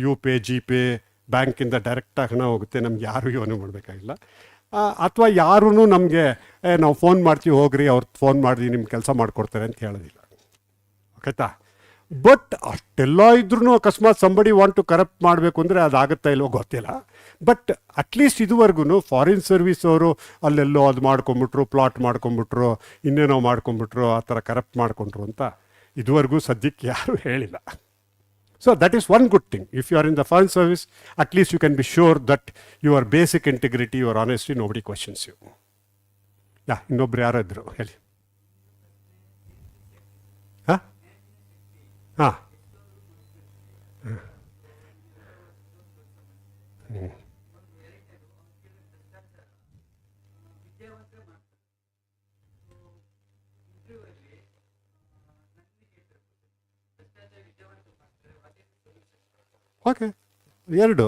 Speaker 2: UPay, GPay, ಬ್ಯಾಂಕಿಂದ ಡೈರೆಕ್ಟಾಗಿ ಹಣ ಹೋಗುತ್ತೆ, ನಮ್ಗೆ ಯಾರೂ ಯೋಚನೆ ಮಾಡಬೇಕಾಗಿಲ್ಲ. ಅಥವಾ ಯಾರೂ ನಮಗೆ ನಾವು ಫೋನ್ ಮಾಡ್ತೀವಿ ಹೋಗ್ರಿ, ಅವ್ರು ಫೋನ್ ಮಾಡಿ ನಿಮ್ಮ ಕೆಲಸ ಮಾಡಿಕೊಡ್ತಾರೆ ಅಂತ ಹೇಳೋದಿಲ್ಲ. ಓಕೆತಾ? ಬಟ್ ಅಷ್ಟೆಲ್ಲ ಇದ್ರೂ ಅಕಸ್ಮಾತ್ ಸಂಬಡಿ ವಾಂಟ್ ಟು ಕರಪ್ಟ್ ಮಾಡಬೇಕು ಅಂದರೆ ಅದಾಗುತ್ತಾ ಇಲ್ವೋ ಗೊತ್ತಿಲ್ಲ. ಬಟ್ ಅಟ್ಲೀಸ್ಟ್ ಇದುವರೆಗೂ ಫಾರಿನ್ ಸರ್ವಿಸ್ ಅವರು ಅಲ್ಲೆಲ್ಲೋ ಅದು ಮಾಡ್ಕೊಂಬಿಟ್ರು, ಪ್ಲಾಟ್ ಮಾಡ್ಕೊಂಬಿಟ್ರು, ಇನ್ನೇನೋ ಮಾಡ್ಕೊಂಬಿಟ್ರು, ಆ ಥರ ಕರಪ್ಟ್ ಮಾಡಿಕೊಂಡ್ರು ಅಂತ ಇದುವರೆಗೂ ಸದ್ಯಕ್ಕೆ ಯಾರೂ ಹೇಳಿಲ್ಲ. So that is one good thing. If you are in the foreign service, at least you can be sure that your basic integrity, your honesty, nobody questions you. ಇನ್ನೊಬ್ರು ಯಾರೋ ಇದ್ರು ಹೇಳಿ. ಹಾಂ ಹಾಂ ಓಕೆ, ಎರಡು.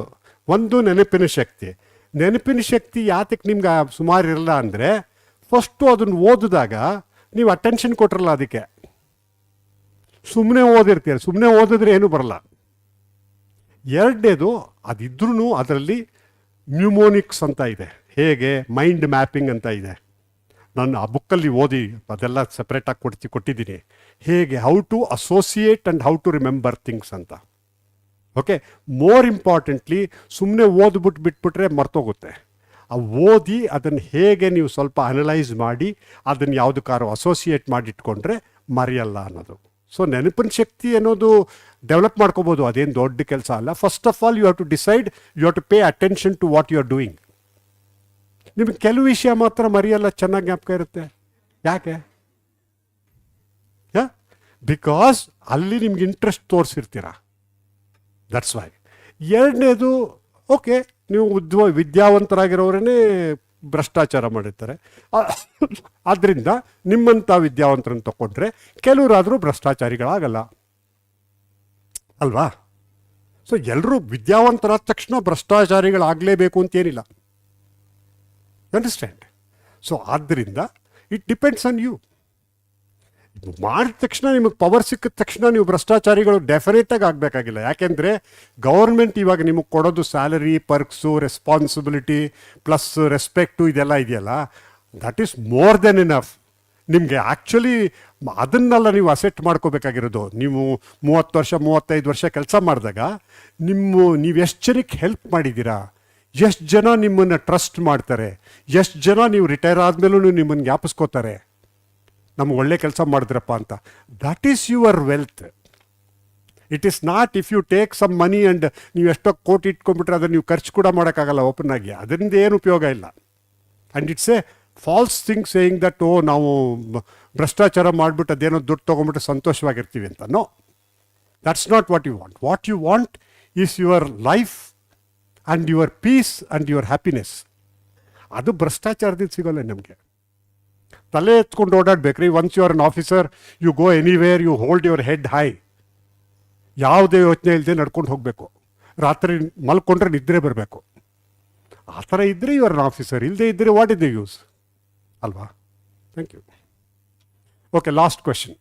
Speaker 2: ಒಂದು ನೆನಪಿನ ಶಕ್ತಿ. ನೆನಪಿನ ಶಕ್ತಿ ಯಾತಕ್ಕೆ ನಿಮ್ಗೆ ಸುಮಾರು ಇರಲ್ಲ ಅಂದರೆ, ಫಸ್ಟು ಅದನ್ನು ಓದಿದಾಗ ನೀವು ಅಟೆನ್ಷನ್ ಕೊಟ್ಟಿರಲ್ಲ ಅದಕ್ಕೆ. ಸುಮ್ಮನೆ ಓದಿರ್ತೀರ, ಸುಮ್ಮನೆ ಓದಿದ್ರೆ ಏನೂ ಬರಲ್ಲ. ಎರಡನೇದು, ಅದಿದ್ರೂ ಅದರಲ್ಲಿ ನ್ಯೂಮೋನಿಕ್ಸ್ ಅಂತ ಇದೆ, ಹೇಗೆ ಮೈಂಡ್ ಮ್ಯಾಪಿಂಗ್ ಅಂತ ಇದೆ. ನಾನು ಆ ಬುಕ್ಕಲ್ಲಿ ಓದಿ ಅದೆಲ್ಲ ಸಪ್ರೇಟಾಗಿ ಕೊಟ್ಟಿದ್ದೀನಿ. ಹೇಗೆ how to associate and how to remember things ಅಂತ. ಓಕೆ, ಮೋರ್ ಇಂಪಾರ್ಟೆಂಟ್ಲಿ ಸುಮ್ಮನೆ ಓದ್ಬಿಟ್ಟು ಬಿಟ್ಬಿಟ್ರೆ ಮರ್ತೋಗುತ್ತೆ. ಆ ಓದಿ ಅದನ್ನು ಹೇಗೆ ನೀವು ಸ್ವಲ್ಪ ಅನಲೈಸ್ ಮಾಡಿ ಅದನ್ನು ಯಾವುದಕ್ಕಾರು ಅಸೋಸಿಯೇಟ್ ಮಾಡಿಟ್ಕೊಂಡ್ರೆ ಮರೆಯಲ್ಲ ಅನ್ನೋದು. ಸೊ ನೆನಪಿನ ಶಕ್ತಿ ಅನ್ನೋದು ಡೆವಲಪ್ ಮಾಡ್ಕೋಬೋದು, ಅದೇನು ದೊಡ್ಡ ಕೆಲಸ ಅಲ್ಲ. First of all you have to decide, you have to pay attention to what you are doing. ನಿಮಗೆ ಕೆಲವು ವಿಷಯ ಮಾತ್ರ ಮರೆಯಲ್ಲ, ಚೆನ್ನಾಗಿ ಜ್ಞಾಪಕ ಇರುತ್ತೆ. ಯಾಕೆ? ಬಿಕಾಸ್ ಅಲ್ಲಿ ನಿಮ್ಗೆ ಇಂಟ್ರೆಸ್ಟ್ ತೋರಿಸಿರ್ತೀರ, ದಟ್ಸ್ ವೈ. ಎರಡನೇದು, ಓಕೆ, ನೀವು ವಿದ್ಯಾವಂತರಾಗಿರೋರೇ ಭ್ರಷ್ಟಾಚಾರ ಮಾಡಿರ್ತಾರೆ, ಆದ್ದರಿಂದ ನಿಮ್ಮಂಥ ವಿದ್ಯಾವಂತರನ್ನು ತಗೊಂಡ್ರೆ ಕೆಲವರಾದರೂ ಭ್ರಷ್ಟಾಚಾರಿಗಳಾಗಲ್ಲ ಅಲ್ವಾ? ಸೊ ಎಲ್ಲರೂ ವಿದ್ಯಾವಂತರಾದ ತಕ್ಷಣ ಭ್ರಷ್ಟಾಚಾರಿಗಳಾಗಲೇಬೇಕು ಅಂತೇನಿಲ್ಲ. ಅಂಡರ್ಸ್ಟ್ಯಾಂಡ್? ಸೊ ಆದ್ದರಿಂದ ಇಟ್ ಡಿಪೆಂಡ್ಸ್ ಆನ್ ಯು. ಮಾಡಿದ ತಕ್ಷಣ ನಿಮಗೆ ಪವರ್ ಸಿಕ್ಕಿದ ತಕ್ಷಣ ನೀವು ಭ್ರಷ್ಟಾಚಾರಿಗಳು ಡೆಫಿನೆಟಾಗಿ ಆಗಬೇಕಾಗಿಲ್ಲ. ಯಾಕೆಂದರೆ ಗೌರ್ಮೆಂಟ್ ಇವಾಗ ನಿಮಗೆ ಕೊಡೋದು ಸ್ಯಾಲರಿ, ಪರ್ಕ್ಸು, ರೆಸ್ಪಾನ್ಸಿಬಿಲಿಟಿ ಪ್ಲಸ್ ರೆಸ್ಪೆಕ್ಟು ಇದೆಲ್ಲ ಇದೆಯಲ್ಲ, that is more than enough. ನಿಮಗೆ ಆ್ಯಕ್ಚುಲಿ ಅದನ್ನೆಲ್ಲ ನೀವು ಅಸೆಟ್ ಮಾಡ್ಕೋಬೇಕಾಗಿರೋದು. ನೀವು 30 ವರ್ಷ 35 ವರ್ಷ ಕೆಲಸ ಮಾಡಿದಾಗ ನೀವು ಎಷ್ಟು ಜನಕ್ಕೆ ಹೆಲ್ಪ್ ಮಾಡಿದ್ದೀರಾ, ಎಷ್ಟು ಜನ ನಿಮ್ಮನ್ನು ಟ್ರಸ್ಟ್ ಮಾಡ್ತಾರೆ, ಎಷ್ಟು ಜನ ನೀವು ರಿಟೈರ್ ಆದಮೇಲೂ ನಿಮ್ಮನ್ನು ಜ್ಞಾಪಿಸ್ಕೋತಾರೆ, ನಮ್ಗೆ ಒಳ್ಳೆ ಕೆಲಸ ಮಾಡಿದ್ರಪ್ಪ ಅಂತ. That is your wealth. It is not if you take some money and ನೀವು ಎಷ್ಟೋ ಕೋಟಿ ಇಟ್ಕೊಂಡ್ಬಿಟ್ರೆ ಅದನ್ನು ನೀವು ಖರ್ಚು ಕೂಡ ಮಾಡೋಕ್ಕಾಗಲ್ಲ ಓಪನ್ ಆಗಿ, ಅದರಿಂದ ಏನು ಉಪಯೋಗ ಇಲ್ಲ. And it's a false thing saying that ನಾವು ಭ್ರಷ್ಟಾಚಾರ ಮಾಡಿಬಿಟ್ಟು ಅದೇನೋ ದುಡ್ಡು ತೊಗೊಂಬಿಟ್ಟು ಸಂತೋಷವಾಗಿರ್ತೀವಿ ಅಂತ. No, that's not what you want. What you want is your life and your peace and your happiness. ಅದು ಭ್ರಷ್ಟಾಚಾರದಿಂದ ಸಿಗೋಲ್ಲ ನಮಗೆ. ತಲೆ ಎತ್ಕೊಂಡು ಓಡಾಡ್ಬೇಕ್ರಿ. Once you are an officer, you go anywhere, you hold your head high. ಯಾವುದೇ ಯೋಚನೆ ಇಲ್ಲದೆ ನಡ್ಕೊಂಡು ಹೋಗಬೇಕು. ರಾತ್ರಿ ಮಲ್ಕೊಂಡ್ರೆ ನಿದ್ರೆ ಬರಬೇಕು. ಆ ಥರ ಇದ್ದರೆ ಯು ಆರ್ ಅನ್ ಆಫೀಸರ್. ಇಲ್ಲದೆ ಇದ್ದರೆ ವಾಟ್ ಇಸ್ ದ ಯೂಸ್ ಅಲ್ವಾ? Thank you. Okay, last question.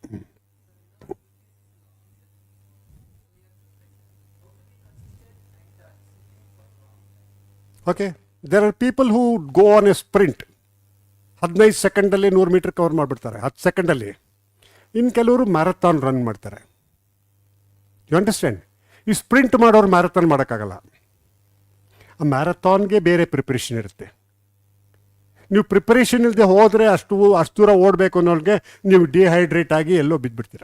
Speaker 2: Okay, there are people who go on a sprint. 15 ಸೆಕೆಂಡಲ್ಲಿ 100 ಮೀಟರ್ ಕವರ್ ಮಾಡಿಬಿಡ್ತಾರೆ 10 ಸೆಕೆಂಡಲ್ಲಿ. ಇನ್ನು ಕೆಲವರು ಮ್ಯಾರಥಾನ್ ರನ್ ಮಾಡ್ತಾರೆ. You understand? ಈ ಸ್ಪ್ರಿಂಟ್ ಮಾಡೋರು ಮ್ಯಾರಥಾನ್ ಮಾಡೋಕ್ಕಾಗಲ್ಲ. ಆ ಮ್ಯಾರಥಾನ್ಗೆ ಬೇರೆ ಪ್ರಿಪ್ರೇಷನ್ ಇರುತ್ತೆ. ನೀವು ಪ್ರಿಪರೇಷನ್ ಇಲ್ಲದೆ ಹೋದರೆ ಅಷ್ಟು ದೂರ ಓಡಬೇಕು ಅನ್ನೋರಿಗೆ ನೀವು ಡಿಹೈಡ್ರೇಟ್ ಆಗಿ ಎಲ್ಲೋ ಬಿದ್ದುಬಿಡ್ತೀರ.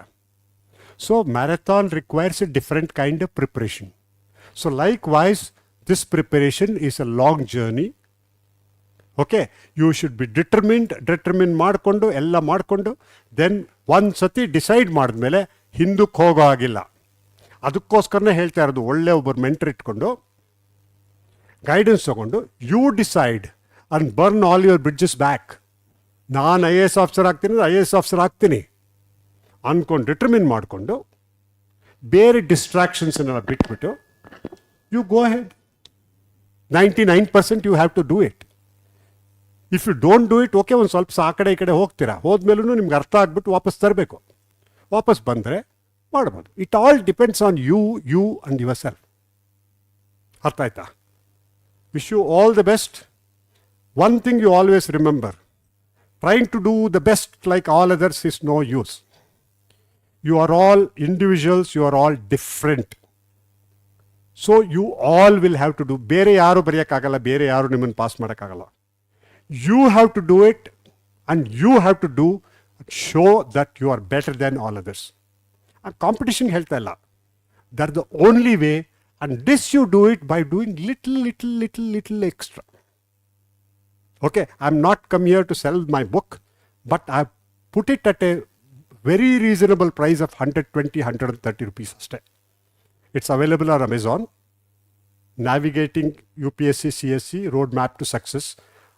Speaker 2: So marathon requires a different kind of preparation. So likewise this preparation is a long journey. Okay, you should be determine ಮಾಡಿಕೊಂಡು ಎಲ್ಲ ಮಾಡಿಕೊಂಡು ದೆನ್ ಒಂದು ಸತಿ ಡಿಸೈಡ್ ಮಾಡಿದ್ಮೇಲೆ ಹಿಂದಕ್ಕೆ ಹೋಗೋ ಆಗಿಲ್ಲ. ಅದಕ್ಕೋಸ್ಕರನೇ ಹೇಳ್ತಾ ಇರೋದು, ಒಳ್ಳೆ ಒಬ್ಬರು ಮೆಂಟರ್ ಇಟ್ಕೊಂಡು ಗೈಡೆನ್ಸ್ ತೊಗೊಂಡು you decide and burn all your bridges back. ನಾನು IAS ಆಫೀಸರ್ ಆಗ್ತೀನಿ, IAS ಆಫೀಸರ್ ಆಗ್ತೀನಿ ಅಂದ್ಕೊಂಡು ಡಿಟರ್ಮಿನ್ ಮಾಡಿಕೊಂಡು ಬೇರೆ ಡಿಸ್ಟ್ರಾಕ್ಷನ್ಸನ್ನೆಲ್ಲ ಬಿಟ್ಬಿಟ್ಟು you go ahead. 99% you have to do it. If you don't do it, okay, ಒಂದು ಸ್ವಲ್ಪ ಆ ಕಡೆ ಈ ಕಡೆ ಹೋಗ್ತೀರಾ, ಹೋದ್ಮೇಲೂ ನಿಮ್ಗೆ ಅರ್ಥ ಆಗ್ಬಿಟ್ಟು ವಾಪಸ್ ತರಬೇಕು. ವಾಪಸ್ ಬಂದರೆ ಮಾಡ್ಬೋದು. It all depends on you and your self. ಅರ್ಥ ಆಯ್ತಾ? Wish you all the best. One thing you always remember, trying to do the best like all others is no use. You are all individuals, you are all different. So you all will have to do. ಬೇರೆ ಯಾರು ಬರೆಯೋಕ್ಕಾಗಲ್ಲ, ಬೇರೆ ಯಾರು ನಿಮ್ಮನ್ನು pass ಮಾಡೋಕ್ಕಾಗಲ್ಲ. You have to do it and you have to do show that you are better than all others. ಆ competition ಹೇಳ್ತಾ ಇಲ್ಲ. That's the only way, and this you do it by doing little extra. Okay, I'm not come here to sell my book, but I put it at a very reasonable price of 120, 130 rupees ಅಷ್ಟೇ. It's available on Amazon. Navigating UPSC CSC Roadmap to Success.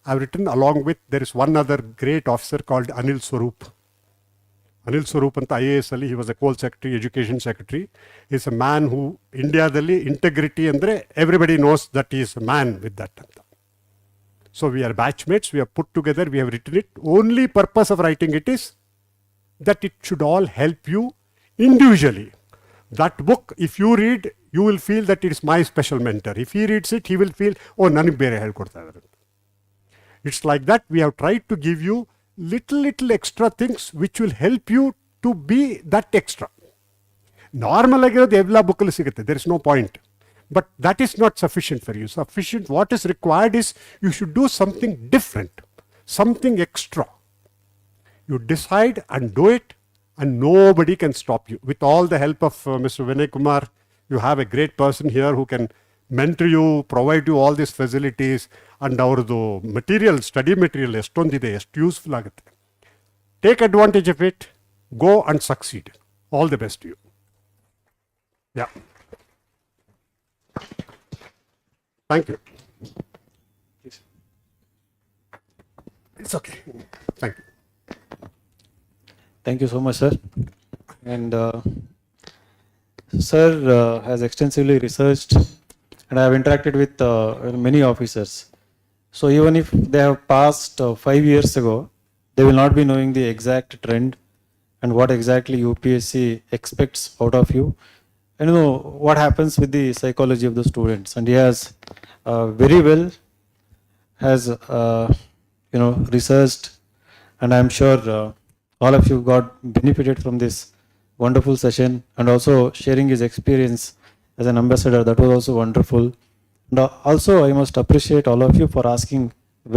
Speaker 2: I've written along with, there is one other great officer called Anil Swarup. Anil Swarup anta IAS ಅಲ್ಲಿ, he was a Coal Secretary, Education Secretary. He's a man who, Indiaದಲ್ಲಿ integrity ಅಂದರೆ everybody knows that he is a man with that ಅಂತ. So we are batchmates, we have put together, we have written it. Only purpose of writing it is that it should all help you individually. That book, if you read, you will feel that it is my special mentor. If he reads it, he will feel, oh, ನನಗೆ ಬೇರೆ ಹೇಳ್ಕೊಡ್ತಾ ಇದ್ದಾರೆ. It's like that. We have tried to give you little extra things which will help you to be that extra. Normal ಆಗಿರೋದು ಎಲ್ಲ ಬುಕ್ಕಲ್ಲಿ ಸಿಗುತ್ತೆ. There is no point. But that is not sufficient for you. Sufficient, what is required is you should do something different, something extra. You decide and do it, and nobody can stop you. With all the help of Mr. Vinay Kumar, you have a great person here who can mentor you, provide you all these facilities, and our material, study material, estondide, ಎಷ್ಟು useful ಆಗುತ್ತೆ. Take advantage of it, go and succeed. All the best to you. Yeah. Thank you. It's okay. Thank you.
Speaker 3: Thank you so much, sir. And sir has extensively researched, and I have interacted with many officers. So even if they have passed 5 years ago, they will not be knowing the exact trend and what exactly UPSC expects out of you. And you know what happens with the psychology of the students. And he has very well has researched, and I am sure all of you got benefited from this wonderful session, and also sharing his experience as an ambassador. That was also wonderful. And also I must appreciate all of you for asking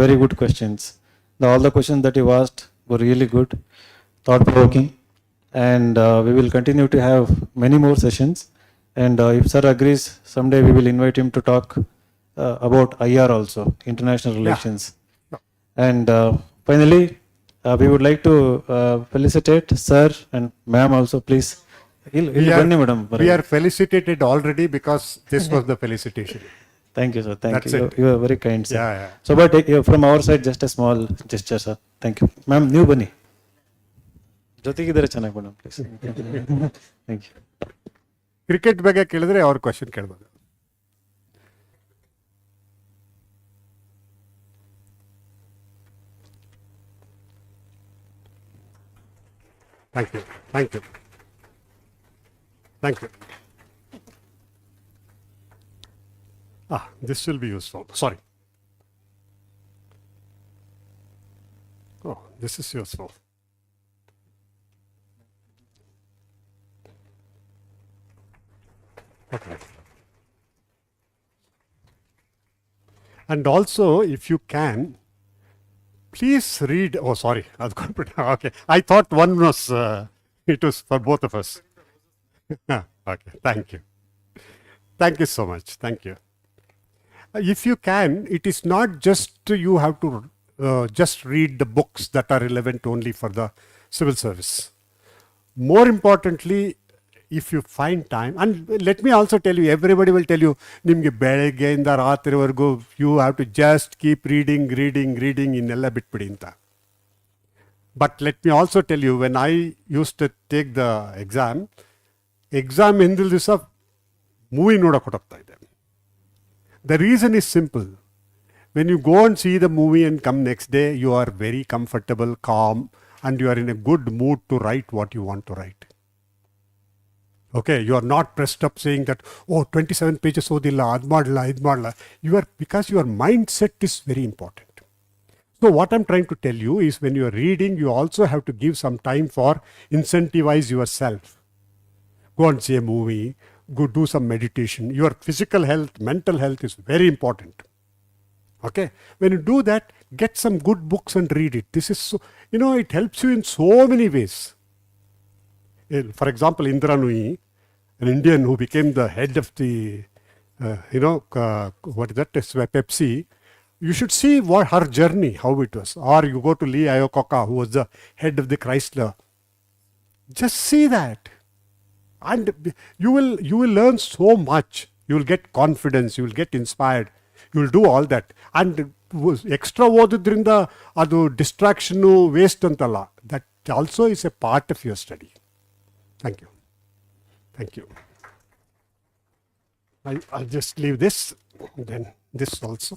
Speaker 3: very good questions. All the questions that you asked were really good, thought-provoking, and we will continue to have many more sessions. And if sir agrees, someday we will invite him to talk about IR also, international relations.
Speaker 2: Yeah.
Speaker 3: And finally, we would like to felicitate sir and ma'am also, please.
Speaker 2: We are felicitated already because this was the felicitation.
Speaker 3: Thank you, sir. Thank
Speaker 2: That's
Speaker 3: you.
Speaker 2: it.
Speaker 3: You are very kind, sir.
Speaker 2: Yeah.
Speaker 3: So, but from our side, just a small gesture, sir. Thank you. Ma'am, ನೀವು ಬನ್ನಿ. ಜೊತೆಗಿದ್ದಾರೆ ಚೆನ್ನಾಗಿ madam, please. Thank you.
Speaker 2: Cricket ಬಗ್ಗೆ ಕೇಳಿದ್ರೆ ಅವ್ರ question ಕೇಳ್ಬೋದು. Thank you. Thank you. Thank you. This will be useful. Sorry. Oh, this is useful. Okay. And also, if you can, please read. Oh, sorry. Okay. I thought one was, it was for both of us. Okay. Thank you. Thank you so much. Thank you. If you can, it is not just you have to just read the books that are relevant only for the civil service. More importantly, if you find time, and let me also tell you, everybody will tell you, ನಿಮಗೆ ಬೆಳಗ್ಗೆಯಿಂದ ರಾತ್ರಿವರೆಗೂ you have to just keep reading ಇನ್ನೆಲ್ಲ ಬಿಟ್ಬಿಡಿ ಅಂತ. But let me also tell you, when I used to take the exam ಹಿಂದಿನ ದಿವಸ movie ನೋಡಕ್ಕೆ ಹೊರಡ್ತಾ ಇದ್ದೆ. The reason is simple. When you go and see the movie and come next day, you are very comfortable, calm, and you are in a good mood to write what you want to write. Okay, you are not pressed up saying that, oh, 27 pages odilla, ad madla. You are, because your mindset is very important. So what I'm trying to tell you is when you are reading, you also have to give some time for incentivize yourself. Go and see a movie, go do some meditation. Your physical health, mental health is very important. Okay, when you do that, get some good books and read it. This is so, it helps you in so many ways. For example, Indra Nooyi, an Indian who became the head of the, what is that, Pepsi. You should see what her journey, how it was. Or you go to Lee Iacocca, who was the head of the Chrysler. Just see that. And you will learn so much. You will get confidence, you will get inspired, you will do all that. And extra ಓದೋದ್ರಿಂದ ಅದು distraction waste ಅಂತಲ್ಲ. That also is a part of your study. Thank you. Thank you. I'll just leave this, then this also.